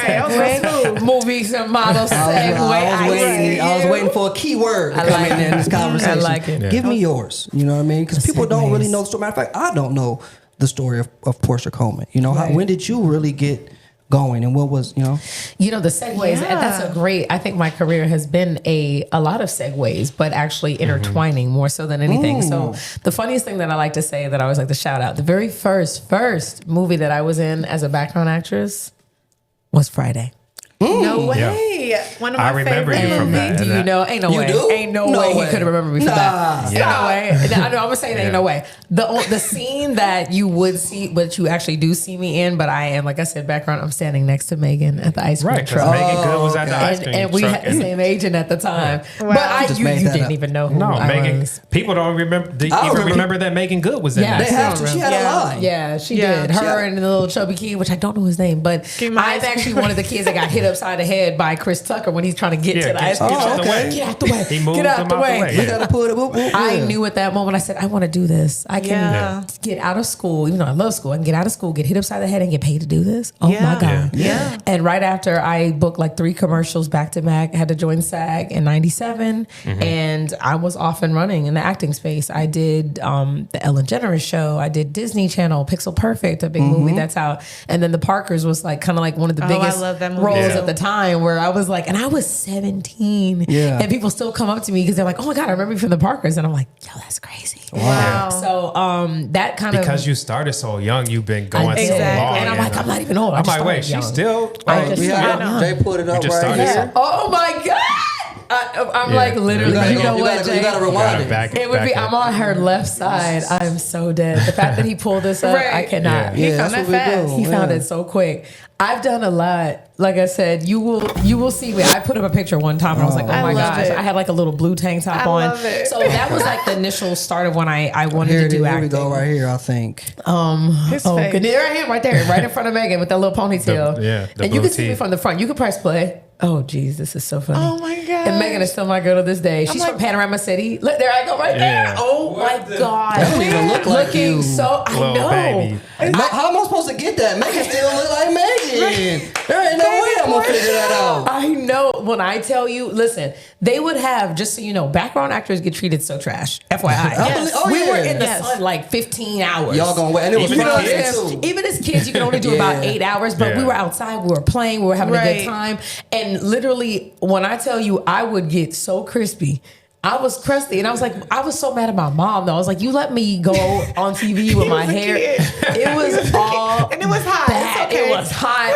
segue. Movies and models, segue. I was see waiting you. for a key word to I come like in there in this it. conversation. I like it. Yeah. Give me yours. You know what I mean? Because people don't segues. really know the story. Matter of fact, I don't know the story of Porscha Coleman. You know, Right. when did you really get going, and what was The segues, Yeah. that's a great, I think my career has been a lot of segues, but actually intertwining more so than anything. So the funniest thing that I like to say that I always like to shout out, the very first movie that I was in as a background actress was Friday. No way. Yeah. One of my I remember favorite you from that. Do you know? Ain't no You way. do? Ain't no No way he way. could have remembered me for Nah. that. Ain't Yeah. no way. I know. I'm gonna say ain't Yeah. no way. The scene that you would see, but you actually do see me in, but I am, like I said, background. I'm standing next to Megan at the ice cream Right, because truck. Megan Good was at the ice And, cream and we truck. had the same agent at the time. Wow. But Just you made that didn't up. even know who No, I Megan. was. People don't remember. remember. Remember that Megan Good was in Yeah. that. They have to. She had a Yeah. line. Yeah, she Yeah. did. Her and the little chubby kid, which I don't know his name, but Give me my I'm ice actually cream. one of the kids that got hit upside the head by Chris Tucker when he's trying to get Yeah, to the get- ice cream get truck. out the way. Get out the way. He moved Get out him the out the way. way. We Yeah. gotta put it. I knew at that moment, I said, I want to do this. I can Yeah. get out of school, even though I love school. I can get out of school, get hit upside the head, and get paid to do this. Oh Yeah. my God. Yeah. And right after I booked like 3 commercials back to back, I had to join SAG in 97. And I was off and running in the acting space. I did the Ellen DeGeneres show. I did Disney Channel, Pixel Perfect, a big movie that's out. And then The Parkers was like kind of like one of the Oh, I biggest love that movie roles too. that at the time where I was like, and I was 17. Yeah. And people still come up to me because they're like, oh my God, I remember you from the Parkers. And I'm like, yo, that's crazy. Wow. So that kind of. Because you started so young, you've been going so Exactly. long. And I'm like, I'm not even old. I'm like, wait, she's still. Jay put it up just right started here. Oh my God. I'm like literally, you know what, Jay? You gotta rewind it. It would be, I'm on her left side. I'm so dead. The fact that he pulled this up, Right. I cannot. Yeah, found that's that what we fast. do. He found it so quick. I've done a lot. Like I said, you will see me. I put up a picture one time and I was like, oh I my love gosh. it. I had like a little blue tank top I on. love it. So that was like the initial start of when I wanted Here to it do is. Here acting. we go right here, I think. His Oh, face. good. There I am, right there, right in front of Megan with that little ponytail. The And you blue can see me teeth. from the front. You can press play. Oh, geez, this is so funny. Oh my God. And Megan is still my girl to this day. She's like- from Panorama City. Look, there I go, right Yeah. there. Oh my God. That don't even look like Looking you. so, I Little know. baby. How am I supposed to get that? Megan still look like Megan. There ain't no way I'm gonna figure that out. I know. When I tell you, listen, they would have, just so you know, background actors get treated so trash. FYI. Yes. Oh, We yeah. were in the Yes. sun like 15 hours. Y'all gonna wait, and it was Even Friday kids. too. Even as kids, you can only do about Yeah. 8 hours, but we Yeah. were outside, we were playing, we were having a Right. good time. And literally, when I tell you, I would get so crispy. I was crusty, and I was like, I was so mad at my mom though. I was like, you let me go on TV with my was a hair. kid. It was all And it was hot. bad. It's okay. It was hot.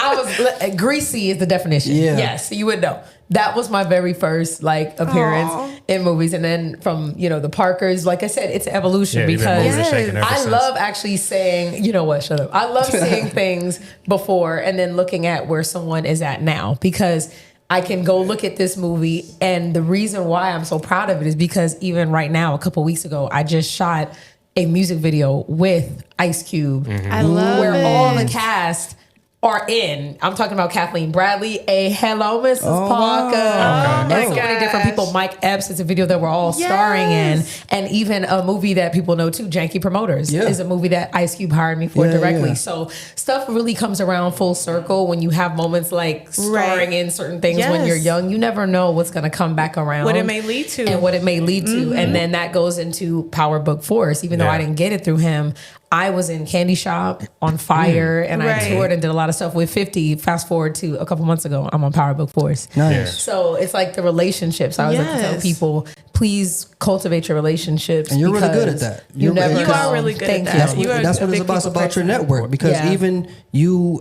I was greasy is the definition. Yeah. Yes, you would know. That was my very first like appearance Aw. in movies, and then from the Parkers. Like I said, it's an evolution Yeah, you've been because moving and shaking ever I since. love actually saying, you know what, shut up. I love seeing things before and then looking at where someone is at now because I can go look at this movie. And the reason why I'm so proud of it is because even right now, a couple weeks ago, I just shot a music video with Ice Cube I love where it. all the cast are in. I'm talking about Kathleen Bradley, Hello, Mrs. Parker. Oh my And so many different gosh. people. Mike Epps is a video that we're all starring in. And even a movie that people know too, Janky Promoters, Yeah. is a movie that Ice Cube hired me for Yeah, directly. yeah. So stuff really comes around full circle when you have moments like starring in certain things when Yes. you're young. You never know what's going to come back around. What it may lead to. And what it may lead to. And then that goes into Power Book Force. Even though I Yeah. didn't get it through him, I was in Candy Shop, on Fire, and I Right. toured and did a lot of stuff with 50. Fast forward to a couple months ago, I'm on Power Book Force. Nice. So it's like the relationships. I always like to tell Yes. people, please cultivate your relationships. And you're really good because at that. You never You know. are really good at Thank that. you. That's You are what, that's a what it's big about. It's people about your person. network because Yeah. even you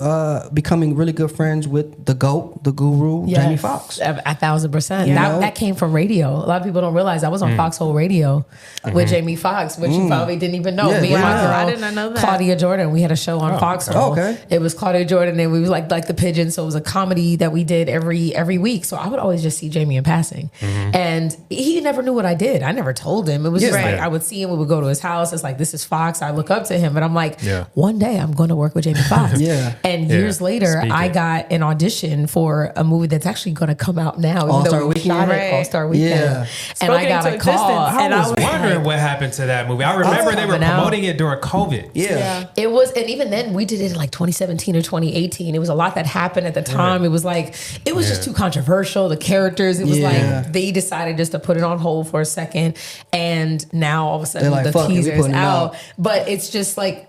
becoming really good friends with the GOAT, the guru, Yes. Jamie Foxx. 1,000%. You That, know? that came from radio. A lot of people don't realize I was on Foxhole Radio with Jamie Foxx, which you probably didn't even know. Yeah, Me and my yeah. girl, I did not know that. Claudia Jordan, we had a show on Foxhole. Oh, okay. It was Claudia Jordan, and we was like the Pigeons. So it was a comedy that we did every week. So I would always just see Jamie in passing, and he never knew what I did. I never told him. It was just Yeah. like I would see him. We would go to his house. It's like, this is Fox. I look up to him, but I'm like, Yeah. one day I'm going to work with Jamie Foxx. Yeah. And Yeah. years later, Speak I it. got an audition for a movie that's actually going to come out now. even though All-Star we Weekend? shot it Right. All-Star Weekend. Yeah. And Spoken I got into a call. existence. And I was wondering like, what happened to that movie. I remember they were coming out. promoting it during COVID. Yeah. it was, and even then we did it in like 2017 or 2018. It was a lot that happened at the time. It was like, it was just Yeah. too controversial. The characters, it was Yeah. like, they decided just to put it on hold for a second. And now all of a sudden They're like, the "Fuck it, we teaser is putting it out. out." But it's just like,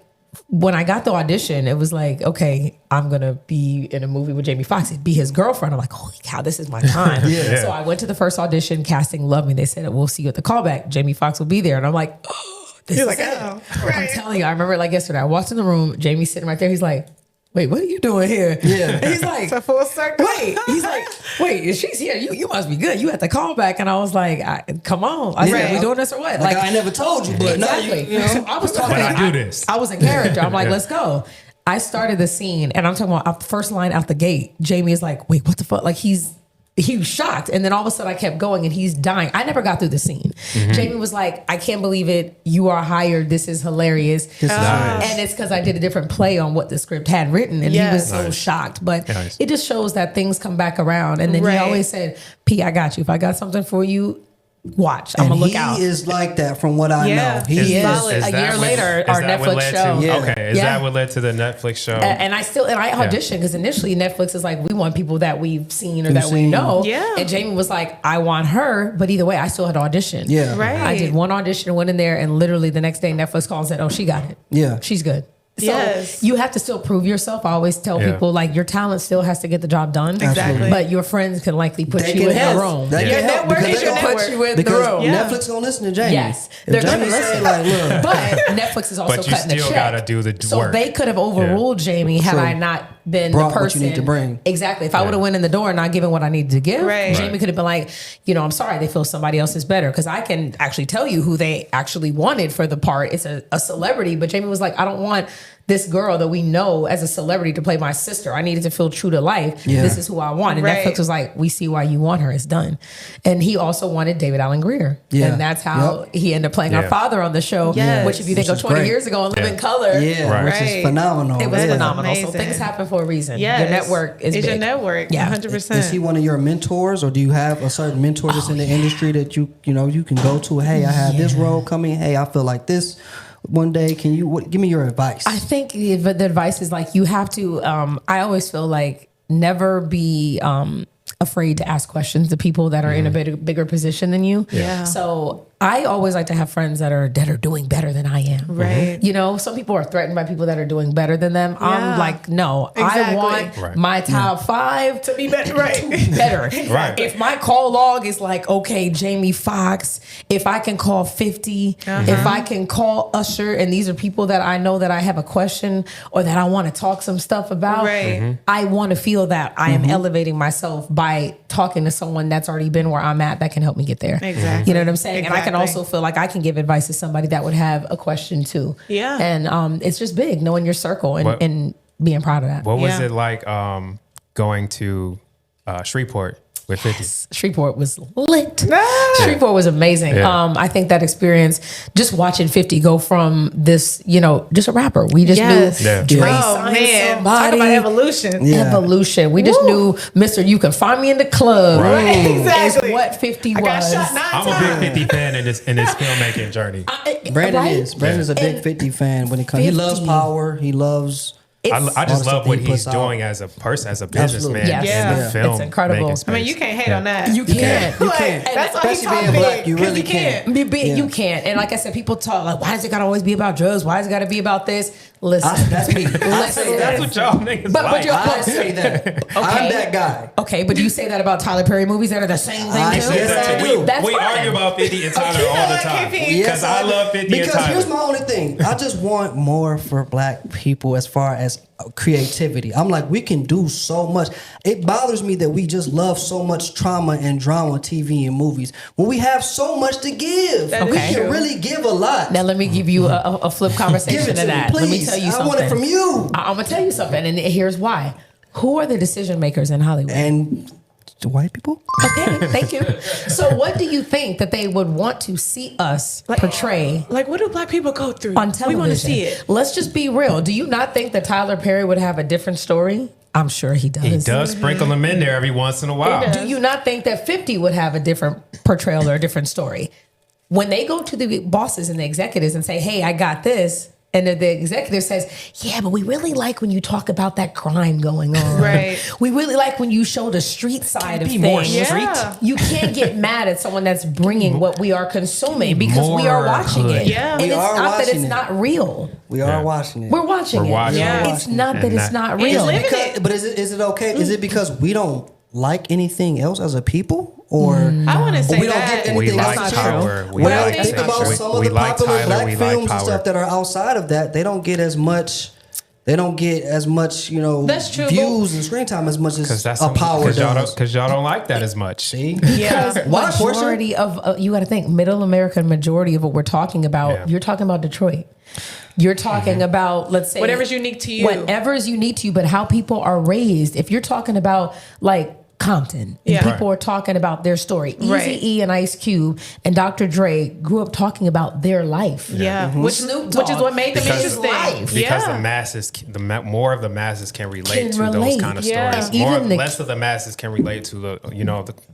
when I got the audition, it was like, okay, I'm gonna be in a movie with Jamie Foxx. It'd be his girlfriend. I'm like, holy cow, this is my time. Yeah. So I went to the first audition. Casting loved me. They said, we'll see you at the callback. Jamie Foxx will be there. And I'm like, oh, this is it. I'm telling you, I remember like yesterday, I walked in the room, Jamie's sitting right there. He's like, wait, what are you doing here? Yeah. And he's like, It's a full circle. wait, he's like, wait, if she's here, you must be good. You at the callback. And I was like, come on. I said, Yeah. we doing this or what? Like, I never told you, but now Exactly. you know. So I was talking. But I do this. I was in character. I'm like, Yeah. let's go. I started the scene, and I'm talking about first line out the gate. Jamie is like, wait, what the fuck? Like he was shocked, and then all of a sudden I kept going, and he's dying. I never got through the scene. Jamie was like, I can't believe it. You are hired. This is hilarious. This is Nice. And it's because I did a different play on what the script had written, and he was Yes. so Nice. shocked. But Nice. it just shows that things come back around. And then he Right. always said, P, I got you. If I got something for you, watch. I'm And gonna look he out. is like that from what I Yeah. know. He is. solid. A year later, our that what Netflix led show. To, Yeah. Okay, is Yeah. that what led to the Netflix show? And I auditioned because initially Netflix is like, we want people that we've seen or that we seen. know. Yeah. And Jamie was like, I want her, but either way, I still had to audition. Yeah. Right. I did one audition, went in there, and literally the next day Netflix called and said, oh, she got it. Yeah. She's good. So Yes. you have to still prove yourself. I always tell people like your talent still has to get the job done. Exactly. But your friends can likely put They you can in help. the room. They Your can help network because is they your gonna put network. you in the because room. Yeah. Netflix gonna listen to Jamie. Yes, If they're gonna Jamie say, listen. like, look, But Netflix is also But you cutting the still check. gotta do the so work. they could have overruled Jamie had True. I not been Brought the what you person. need to bring. Exactly. If I would have went in the door and not given what I needed to give, Right. Jamie could have been like, I'm sorry, they feel somebody else is better. Because I can actually tell you who they actually wanted for the part. It's a celebrity. But Jamie was like, I don't want this girl that we know as a celebrity to play my sister. I needed to feel true to life. Yeah. This is who I want. And Right. Netflix was like, we see why you want her. It's done. And he also wanted David Allen Greer. Yeah. And that's how he ended up playing our Yeah. father on the show. Yes. Which if you think Which of is 20 great. years ago and Live in Yeah. Color. yeah, Right. which is Right. phenomenal. It was Yeah. phenomenal. So Amazing. things happen for a reason. Yes. Your network is It's big. your network. Yeah. 100%. Is he one of your mentors, or do you have a certain mentor that's in the industry that you can go to? Hey, I have this role coming. Hey, I feel like this. One day, can you give me your advice? I think the advice is like you have to. I always feel like never be afraid to ask questions to people that are in a bigger position than you. Yeah. So I always like to have friends that are doing better than I am. Right. Some people are threatened by people that are doing better than them. Yeah. I'm like, no, I Exactly. want Right. my top 5 to be better. To be better. Right. If my call log is like, okay, Jamie Foxx, if I can call 50, if I can call Usher, and these are people that I know that I have a question or that I want to talk some stuff about, Right. I want to feel that I am elevating myself by talking to someone that's already been where I'm at that can help me get there. Exactly. You know what I'm saying? And I can Exactly. also feel like I can give advice to somebody that would have a question too. Yeah. And it's just big knowing your circle and, What- and being proud of that. What was Yeah. it like going to Shreveport with 50? Shreveport was lit. Shreveport was amazing. Yeah. I think that experience, just watching 50 go from this, just a rapper. We just Yes. knew Yeah. Dre Oh signed man, somebody. talk about evolution. Yeah. Evolution. We just knew Mr. You Can Find Me in the Club. Right. Exactly. Is what 50 I got was. shot 9 I'm a times. big 50 fan in this filmmaking journey. Brandon Right? is. Brandon's a big And 50 fan when it comes. He 50. loves power. He loves. I It's- just all the love stuff what he he's puts out. doing as a person, as a Absolutely. businessman Yes. in Yeah. the film. It's incredible. making I mean, you space. can't hate Yeah. on that. You can't. You Like, can't. that's why he's Especially being talking black, big, you 'cause really you can't. can't. Yeah. You can't. And like I said, people talk like, why does it gotta always be about drugs? Why does it gotta be about this? Listen. That's me. I say That's that. what y'all niggas But like. you're- I say that. I'm that guy. Okay, but do you say that about Tyler Perry movies that are the same thing I too? say that too. That's we fine. argue about 50 and Tyler all the time. Because I love 50 and Because here's Tyler. my only thing. I just want more for black people as far as creativity. I'm like, we can do so much. It bothers me that we just love so much trauma and drama, TV and movies, when we have so much to give. That We is can true. really give a lot. Now let me give you a flip conversation Give it to to me, that. Let me please. tell you I something. want it from you. I'm gonna tell you something, and here's why. Who are the decision makers in Hollywood? And the white people? Okay, thank you. So what do you think that they would want to see us portray Like, what do black people go through? on television? We want to see it. Let's just be real. Do you not think that Tyler Perry would have a different story? I'm sure he does. He does sprinkle them in there every once in a while. Do you not think that 50 would have a different portrayal or a different story? When they go to the bosses and the executives and say, hey, I got this, and the executive says, yeah, but we really like when you talk about that crime going on. Right. We really like when you show the street side of be more things. street? Yeah. You can't get mad at someone that's bringing what we are consuming because we are More watching it. hood. Yeah. And We it's are not that watching it's it. not real. We are watching it. We're watching We're it. watching Yeah. it. It's not that And it's not real. living Because, it. but is it okay? Is it because we don't like anything else as a people? Or I want to say we don't that. get We anything like else to power. show? We When I like think about sexual- some of we the like popular Tyler, black we like films and power. stuff that are outside of that, they don't get as much. They don't get as much, That's true, views and screen time as much Because as that's a power does. because y'all don't like that as much. See, Because Why, Porscha? majority of you got to think middle American majority of what we're talking about. Yeah. You're talking about Detroit. You're talking about, let's say, Whatever's unique to you. Whatever is unique to you, but how people are raised. If you're talking about like Compton, and Yeah. people are talking about their story. Right. Eazy-E and Ice Cube and Dr. Dre grew up talking about their life. Yeah, Snoop which is Dogg, what made them Because- interesting. life. Because yeah. the masses, more of the masses can relate Can to those relate. kind of Yeah. stories. Even the- Less of the masses can relate to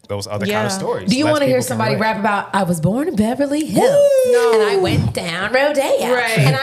those other kind Yeah. of stories. Do you Less want to hear people can somebody relate. rap about I was born in Beverly Hills No. and I went down Rodeo? Right. And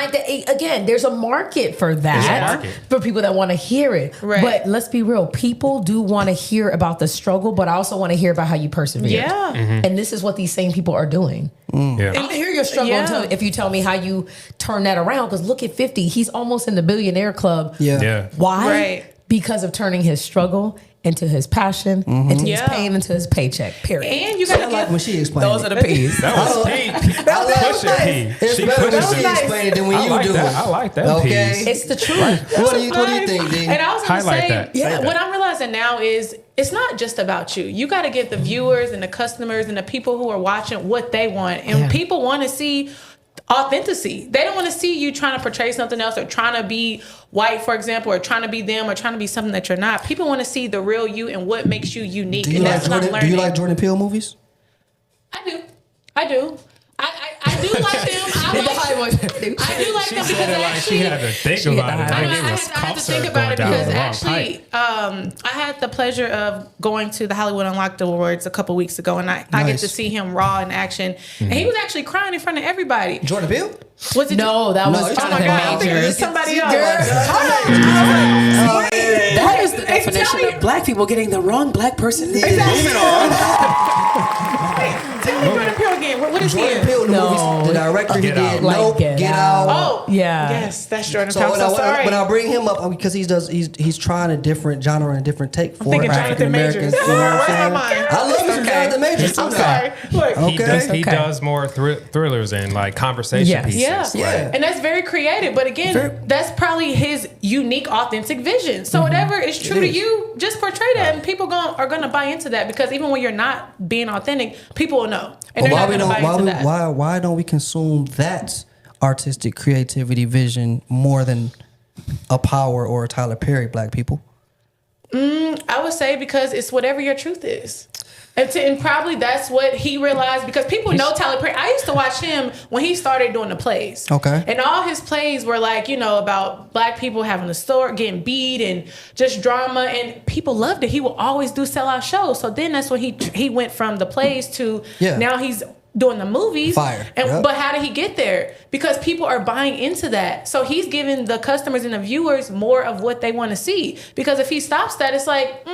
again, there's a market for that. There's a market. For people that want to hear it. Right. But let's be real, people do want to hear about about the struggle, but I also want to hear about how you persevered. Yeah. And this is what these same people are doing. Yeah. I hear your struggle if you tell me how you turn that around. Because look at 50. He's almost in the billionaire club. Yeah. Why? Right. Because of turning his struggle into his passion, into his pain, into his paycheck. Period. And you gotta I like when she explained Those it. are the P's. That was P. Push it, P. It's She better when pushes she it. explained it than when I you like do that. it. I like that Okay. piece. It's the truth. What do you think, D? And I was going to Highlight say, that. Say that. what I'm realizing now is it's not just about you. You got to give the viewers and the customers and the people who are watching what they want. And people want to see authenticity. They don't want to see you trying to portray something else or trying to be white, for example, or trying to be them or trying to be something that you're not. People want to see the real you and what makes you unique. Do you, and like that's what I'm Jordan, learning. do you like Jordan Peele movies? I do. I do like them. I do like them She because said it like she actually, had to think She hit about the it. high Like note. it was I had to concert think about going it down because the wrong actually, pipe. I had the pleasure of going to the Hollywood Unlocked Awards a couple weeks ago, and I get Nice. to see him raw in action, and he was actually crying in front of everybody. Jordan Peele? Was it? No, that No, was it's Oh not my the God! I'm thinking it was major. somebody else. That is the Hey, definition tell me- of black people getting the wrong black person. Moving Tell me Jordan Peele again. What is he Jordan in? Peele, the No. movies, the director he Get did, Out. Like Nope, Get Get Out. Out. Oh, Yeah. Yes, that's Jordan So Peele. I'm when, so sorry. when I bring him up, because he's trying a different genre and a different take for thinking African Jonathan Americans. Majors. You know what I'm Where's my saying? mind? I love you some Okay. Jonathan Majors. I'm sorry. Look, Okay. He does more thrillers and like conversation Yes. pieces. Yeah. Yeah. And that's very creative. But again, that's probably his unique, authentic vision. So whatever is true to is. you, just portray that, and people are going to buy into that because even when you're not being authentic, people will know, and But they're not going to buy into that. why don't we consume that artistic creativity vision more than a Power or a Tyler Perry, black people? I would say because it's whatever your truth is. And probably that's what he realized because people know Tyler Perry. I used to watch him when he started doing the plays. Okay. And all his plays were like, about black people having a store, getting beat and just drama. And people loved it. He would always do sellout shows. So then that's when he went from the plays to now he's doing the movies. Fire. And Yep. But how did he get there? Because people are buying into that. So he's giving the customers and the viewers more of what they want to see. Because if he stops that, it's like,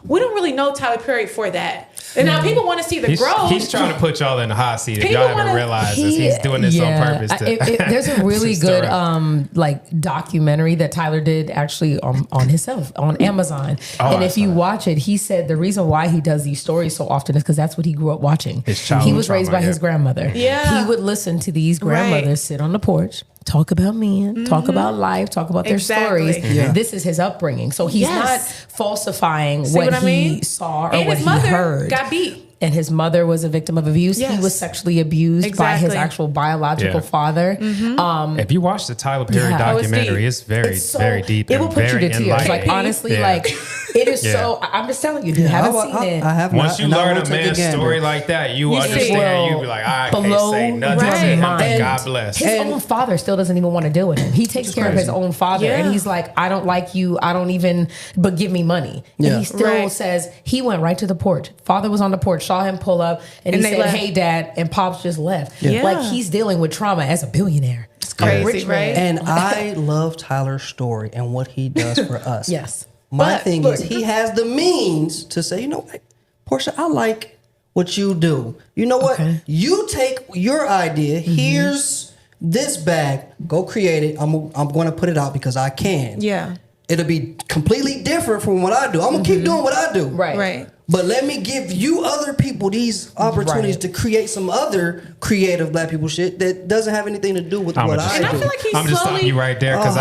we don't really know Tyler Perry for that. And now people want to see the growth. He's trying to put y'all in the hot seat. If People y'all haven't wanna- realized this, he's doing this on purpose. There's a really to stir good up. documentary that Tyler did actually on himself on Amazon. Oh, And I if you saw it. watch it, he said the reason why he does these stories so often is because that's what he grew up watching. His childhood He was raised trauma, by his yeah. grandmother. Yeah. He would listen to these grandmothers Right. sit on the porch, talk about men, talk about life, talk about their Exactly. stories. Yeah. This is his upbringing. So he's Yes. not falsifying See what what I he mean? saw or And what his he mother heard. got beat. And his mother was a victim of abuse. He Yes. was sexually abused by his Exactly. actual biological Yeah. father. If you watch the Tyler Perry Yeah. Oh, it's documentary, deep. it's very, It's so- very deep. It will and put you very to tears. Like enlightening. honestly, Yeah. like it is Yeah. so. I'm just telling you, if you haven't seen it. I have Once not, you and I learn won't a take man's gander. story like that, you You see, understand. You well, be like, I can't blow say nothing to right him. mind. God bless. His own father still doesn't even want to deal with him. He takes care of his crazy. own father, Yeah. and he's like, "I don't like you. I don't even. But give me money." Yeah. And he still Right. says he went right to the porch. Father was on the porch, saw him pull up, and he And they said, left. "Hey, Dad," and Pops just left. Yeah. Like he's dealing with trauma as a billionaire. It's crazy, rich man. right? And I love Tyler's story and what he does for us. Yes. My But thing look- is, he has the means to say, you know what, Porscha, I like what you do. You know what? Okay. You take your idea. Here's this bag. Go create it. I'm going to put it out because I can. Yeah. It'll be completely different from what I do. I'm going to keep doing what I do. Right. Right. But let me give you other people these opportunities Right. to create some other creative black people shit that doesn't have anything to do with I'm what just- I And do. I feel like he's I'm just stopping slowly. you right there because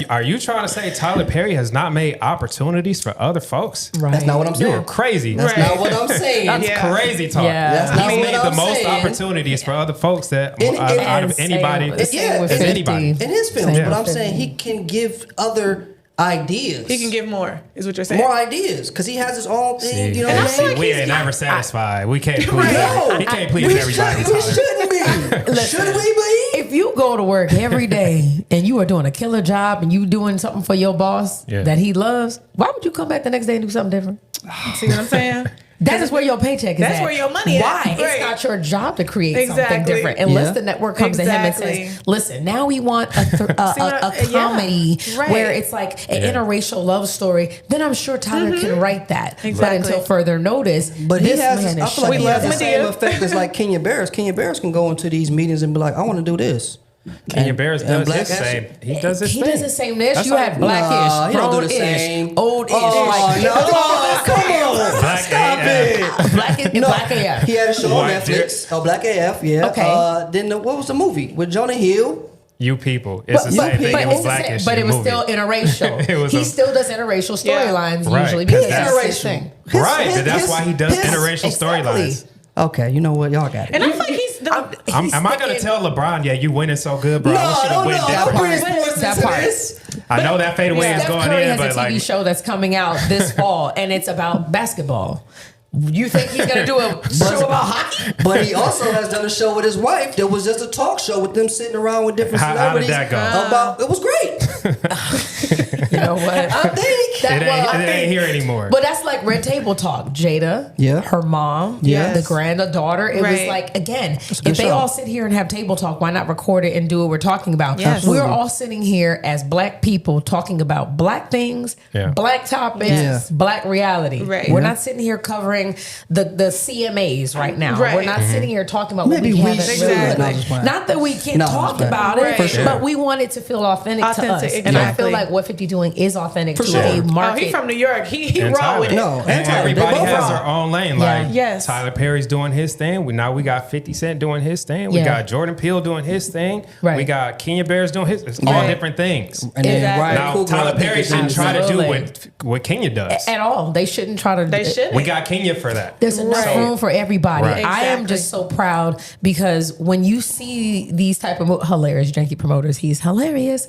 are you trying to say Tyler Perry has not made opportunities for other folks? Right. That's not what I'm saying. You're crazy. That's Right. not what I'm saying. That's Yeah. crazy talk. Yeah. That's not He's what made I'm the most saying. opportunities for other folks that And- and- out of And anybody. same with Yeah, with and 50. anybody. In his films, Same but I'm with saying 50. he can give other ideas. He can give more, is what you're saying. more ideas because he has his own thing. You know And I what feel I like mean? we he's ain't got- never satisfied. We can't please. No. He can't please We everybody. shouldn't, we Tyler. shouldn't be. Should we be? If you go to work every day and you are doing a killer job and you doing something for your boss Yeah. that he loves, why would you come back the next day and do something different? See what I'm saying? That is where your paycheck is That's at. where your money Why? at. Right. It's not your job to create something Exactly. different. Unless Yeah. the network comes to him and says, listen, now we want a comedy Right. where it's like an interracial love story. Then I'm sure Tyler can write that. But Exactly. until further notice, But he this has, man I is feel like showing he has the that. same effect as like Kenya Barris. Kenya Barris can go into these meetings and be like, I want to do this. Kenya Barris and does Black his Ashley- same. He does his He thing. does the same dish. That's You like- had blackish, Nah, he don't do the brown-ish, same. old-ish. Oh, like, no, come on. Black Stop AF. it. Black AF. He had a show on White Netflix. Oh, Black AF, yeah. Okay. Then what was the movie with Jonah Hill? You people. It's the same thing. It was blackish. but it was movie. still interracial. It was He a- still does interracial storylines Right, usually 'cause because that's- that's his thing. Right, but that's why he does interracial exactly. storylines. Okay, you know what? Y'all got it. And I feel like he's the. Am I going to tell LeBron, yeah, you winning so good, bro? I should have went That different. part. That part. I know that fadeaway is Steph going Curry in, has a but TV like, show that's coming out this fall, and it's about basketball. You think he's gonna do a show about hockey? But he also has done a show with his wife that was just a talk show with them sitting around with different How did celebrities. that go? About it was great. You know what? I think. it ain't here anymore. But that's like Red Table Talk. Jada, Yeah. her mom, Yes. the granddaughter. It was Right. like, again, a if good they show. all sit here and have table talk, why not record it and do what we're talking about? Yes. We're all sitting here as black people talking about black things, Yeah. black topics, Yes. black reality. Right. We're Yeah. not sitting here covering the CMAs right now. Right. We're not sitting here talking about Maybe what we we haven't should. really. No, I'm just playing. Not that we can't No, I'm talk just playing. about Right. it, For sure. but we want it to feel authentic to us. Authentic, And I feel exactly. like what 50 doing is authentic to sure. a Oh, market. he from New York. He And raw Tyler. with it. No, And and Tyler, they everybody both has raw. their own lane. Yeah. Like Yes. Tyler Perry's doing his thing. Now we got 50 Cent doing his thing. We Yeah. got Jordan Peele doing his thing. Right. We got Kenya Barris doing his. It's all Right. different things. And then Exactly. Ryan Now Coogler, Tyler I think, Perry is shouldn't try to do Absolutely. what Kenya does. At all. They shouldn't try to. They shouldn't. We got Kenya for that. There's enough Right. room for everybody. Right. I am Exactly. just so proud because when you see these type of hilarious janky promoters, he's hilarious.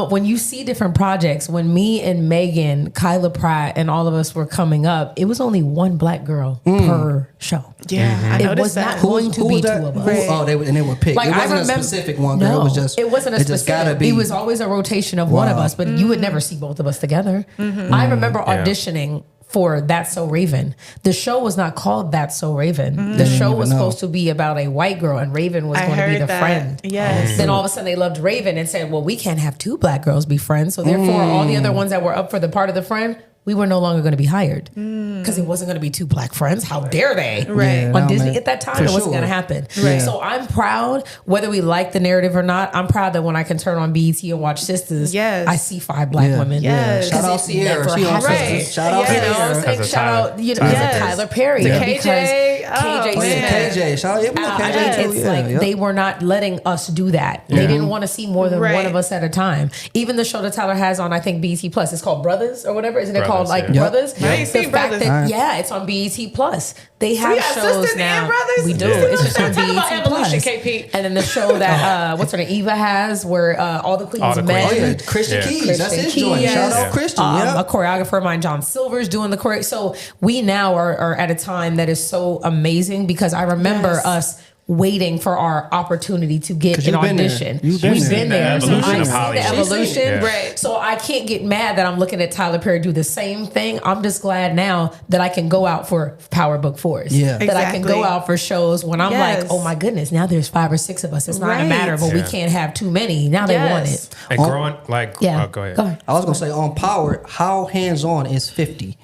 When you see different projects, when me and Megan, Kyla Pratt, and all of us were coming up, it was only one black girl per show. Yeah, I It noticed was not that. going to Who be was two that? of us. Who- oh, they were picked. Like it I wasn't remember, a specific one girl. No, It was just. it wasn't a It just specific. gotta be. It was always a rotation of one of Wow. us, but you would never see both of us together. I remember auditioning for That's So Raven. The show was not called That's So Raven. The show was know. supposed to be about a white girl, and Raven was I going to be heard the that. friend. Yes. Then all of a sudden they loved Raven and said, well, we can't have two black girls be friends. So therefore, all the other ones that were up for the part of the friend, we were no longer going to be hired because it wasn't going to be two black friends. How dare they? Right. Yeah, On no, Disney man. at that time, For it wasn't sure. going to happen. Right. So I'm proud, whether we like the narrative or not, I'm proud that when I can turn on BET and watch Sisters, Yes. I see 5 black women. Yes. Shout out It Sierra. never She on happened. Sisters. Shout out Yeah. You know what I'm Sierra. saying? Because of Shout Tyler. out, you know, Tyler. because of Tyler Perry. The Because KJ. Oh, KJ Oh, Smith. yeah, KJ. Shout out. Yeah, we know I KJ mean, too. it's Yeah, like yeah. they were not letting us do that. They didn't want to see more than Right. one of us at a time. Even the show that Tyler has on, I think BET Plus, it's called Brothers or whatever. Isn't it called Brothers, like yeah. Brothers? I ain't seen Brothers. Yeah, it's on BET Plus. They have we got shows Sisters now. and Brothers? We do. Yeah. It's just on Talk about BET evolution, Plus. KP. And then the show that what's her name, Eva has, where all the queens All the met. Oh queens. yeah, Christian Yeah. Keys. That's Christian his joint. Keys. Shout out Yeah. Christian. A Yeah. choreographer of mine, John Silver's doing the choreo. So we now are at a time that is so amazing because I remember us waiting for our opportunity to get 'Cause an you've been there. audition. You've been We've there. been The there. So evolution I've of seen the Hollywood. evolution. Yeah. Right. So I can't get mad that I'm looking at Tyler Perry do the same thing. I'm just glad now that I can go out for Power Book Force. Yeah. That I can Exactly. go out for shows when I'm Yes. like, oh my goodness, now there's 5 or 6 of us. It's not a Right. matter of, we Yeah. can't have too many. Now they want Yes. it. And growing, like, Yeah. oh, go ahead. Go ahead. I was gonna say on Power, how hands on is 50?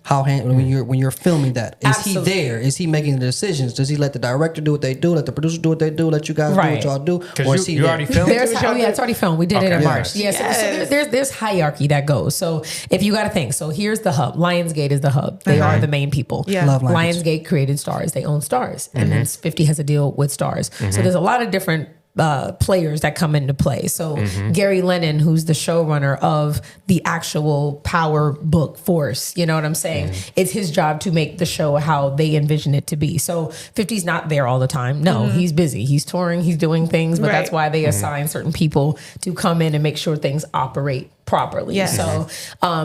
How when you're filming that, is Absolutely. he there? Is he making the decisions? Does he let the director do what they do? Let the producer do what they do? Let you guys do Right. what y'all do? Because is he you there? already filmed There's it? yeah, it's already filmed. We did it in Okay. March. Yes. So there's hierarchy that goes. So if you got to think, so here's the hub. Lionsgate is the hub. They are the main people. Yeah. Love Lionsgate. Lionsgate created Stars. They own Stars, and then 50 has a deal with Stars. So there's a lot of different players that come into play. So Gary Lennon, who's the showrunner of the actual Power Book Force, you know what I'm saying? It's his job to make the show how they envision it to be. So 50's not there all the time. No, he's busy. He's touring, he's doing things, but that's Right. why they assign certain people to come in and make sure things operate properly. Yes. So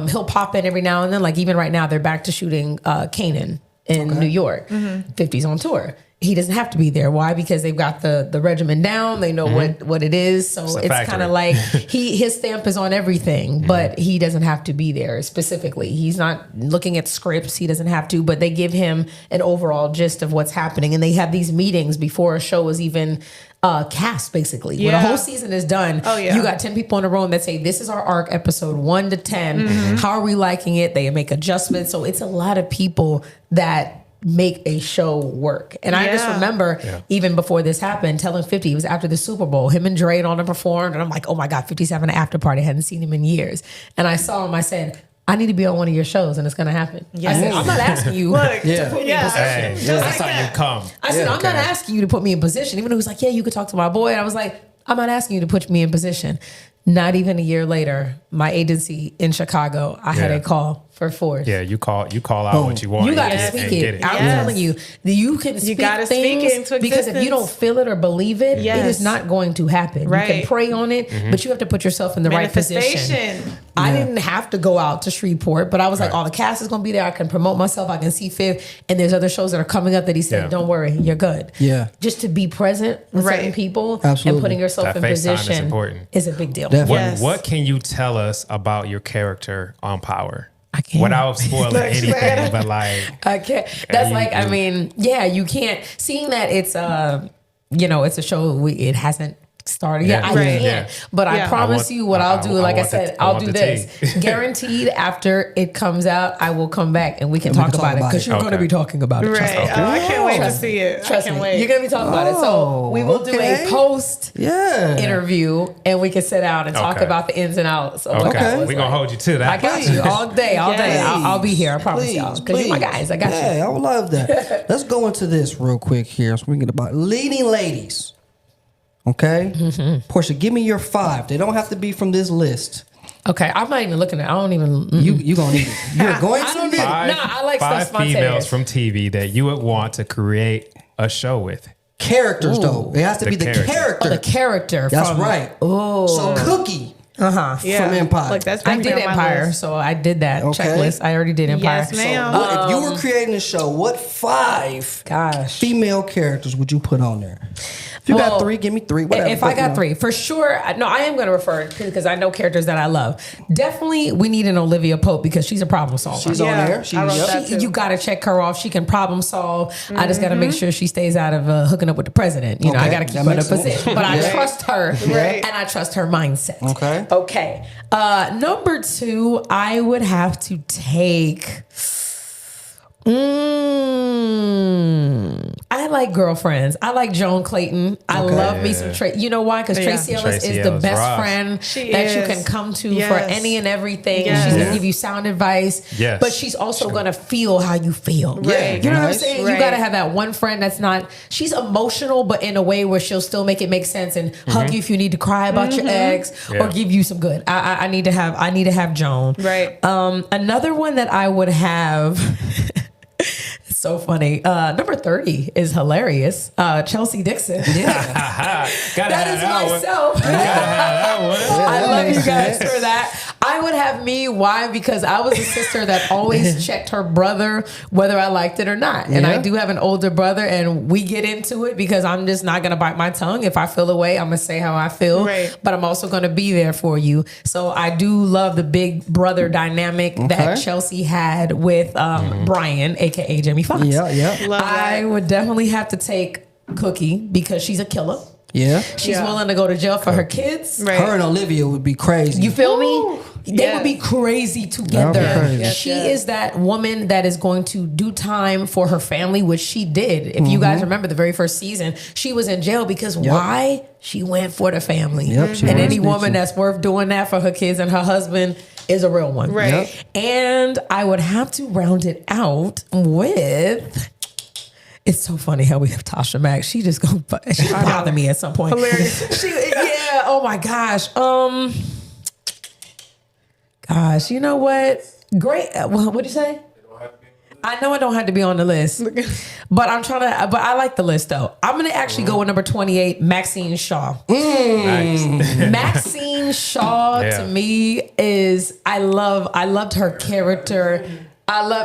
he'll pop in every now and then. Like even right now, they're back to shooting Kanan in New York. 50's on tour. he doesn't have to be there. Why? Because they've got the regimen down. They know what it is. So it's kind of like his stamp is on everything, but he doesn't have to be there specifically. He's not looking at scripts. He doesn't have to, but they give him an overall gist of what's happening. And they have these meetings before a show is even cast, basically. When a whole season is done, you got 10 people in a room that say, this is our arc, episode 1 to 10. How are we liking it? They make adjustments. So it's a lot of people that make a show work. And I just remember even before this happened, telling 50, it was after the Super Bowl, him and Dre on performed, and I'm like, oh my God, 50's having an after party. I hadn't seen him in years. And I saw him, I said, I need to be on one of your shows, and it's going to happen. I said, I'm not asking you to put me in position. That's how you come. I said, I'm not asking you to put me in position. Even though he was like, yeah, you could talk to my boy. And I was like, I'm not asking you to put me in position. Not even a year later, my agency in Chicago, I had a call for Force. Yeah, you call out what you want. You got to speak it. I'm telling you, you can speak things speak it into because if you don't feel it or believe it, it is not going to happen. Right. You can pray on it, but you have to put yourself in the right position. I didn't have to go out to Shreveport, but I was like, all the cast is going to be there. I can promote myself. I can see Fifth. And there's other shows that are coming up that he said, don't worry, you're good. Yeah. Just to be present with certain people and putting yourself in position is a big deal. What can you tell us about your character on Power? I can't. Without spoiling anything, but like I can't. That's I mean, you can't. Seeing that it's it's a show. It hasn't started yet. I can't. But I promise you, what I'll do. Like I said, I'll do this. Guaranteed. After it comes out, I will come back and we can talk about it because you're going to be talking about it. Right. I can't wait to see it. Trust me. You're going to be talking about it. So we will do a post interview and we can sit down and talk about the ins and outs. Of what that was we're going to hold you to that. I got you all day. I'll be here. I promise y'all. Because you're my guys. I got you. Hey, I would love that. Let's go into this real quick here. So we can get about leading ladies. Okay? Porscha, give me your 5. They don't have to be from this list. Okay, I'm not even looking at it. I don't even... You going to need it. You're going to need it. I like stuff 5 spontaneous. females from TV that you would want to create a show with. Characters, though. It has to be the character. Oh, the character. That's right. Oh. So Cookie from Empire. Like that's I did Empire, so I did that checklist. I already did Empire. Yes, ma'am. So if you were creating a show, what 5 female characters would you put on there? If you got 3, give me 3. Whatever. If I got 3, for sure. No, I am going to refer because I know characters that I love. Definitely, we need an Olivia Pope because she's a problem solver. She's on there. You got to check her off. She can problem solve. I just got to make sure she stays out of hooking up with the president. You know, I got to keep her in a position. But I trust her, and I trust her mindset. Okay. Number 2, I would have to take. I like Girlfriends. I like Joan Clayton. I love me some Tracy. You know why? Because Tracy Ellis is the best friend that you can come to for any and everything. She's going to give you sound advice. But she's also going to feel how you feel. Right. You know what I'm saying? You got to have that one friend that's not, she's emotional, but in a way where she'll still make it make sense and hug you if you need to cry about your ex or give you some good. I need to have Joan. Right. Another one that I would have... So funny. Number 30 is hilarious. Chelsea Dixon. Yeah. That is myself. I love you guys for that. I would have me. Why? Because I was a sister that always checked her brother whether I liked it or not. And I do have an older brother and we get into it because I'm just not going to bite my tongue. If I feel a way, I'm going to say how I feel. Right. But I'm also going to be there for you. So I do love the big brother dynamic that Chelsea had with Brian, a.k.a. Jamie Foxx. I would definitely have to take Cookie because she's a killer. Yeah. She's willing to go to jail for her kids. Right. Her and Olivia would be crazy. You feel me? They would be crazy together. She is that woman that is going to do time for her family, which she did. If you guys remember the very first season, she was in jail because why? She went for the family. And any woman that's worth doing that for her kids and her husband is a real one. Right. And I would have to round it out with... It's so funny how we have Tasha Mack. She just gonna bother me at some point. Hilarious. Oh my gosh. Gosh, you know what? Great. What'd you say? I know I don't have to be on the list, but I'm trying to. But I like the list though. I'm gonna actually go with number 28, Maxine Shaw. Nice. Maxine Shaw to me is I loved her character.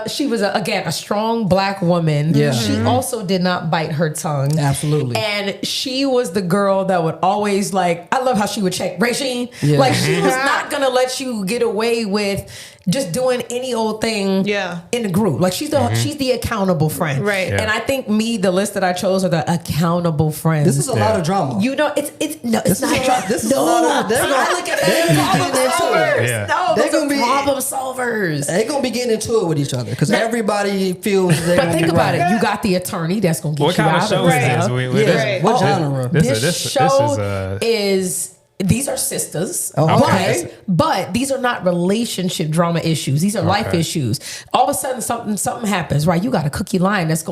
She was again a strong black woman. Yeah. She also did not bite her tongue. Absolutely. And she was the girl that would always I love how she would check Regine. Yeah. Like she was not gonna let you get away with just doing any old thing in the group. Like she's the accountable friend. Right. Yeah. And I think the list that I chose are the accountable friends. This is a lot of drama. You know, it's not drama. This is a lot of. I look at them problem solvers. Yeah. No, They're those gonna are be- problem solvers. They're gonna be getting into it with each other because everybody feels they're But gonna think be about right. it. You got the attorney that's gonna get What you kind of out show of is it. this? Yeah. Right. What genre? This show is these are sisters. Oh, okay. But these are not relationship drama issues. These are life issues. All of a sudden something happens, right? You got a cookie line that's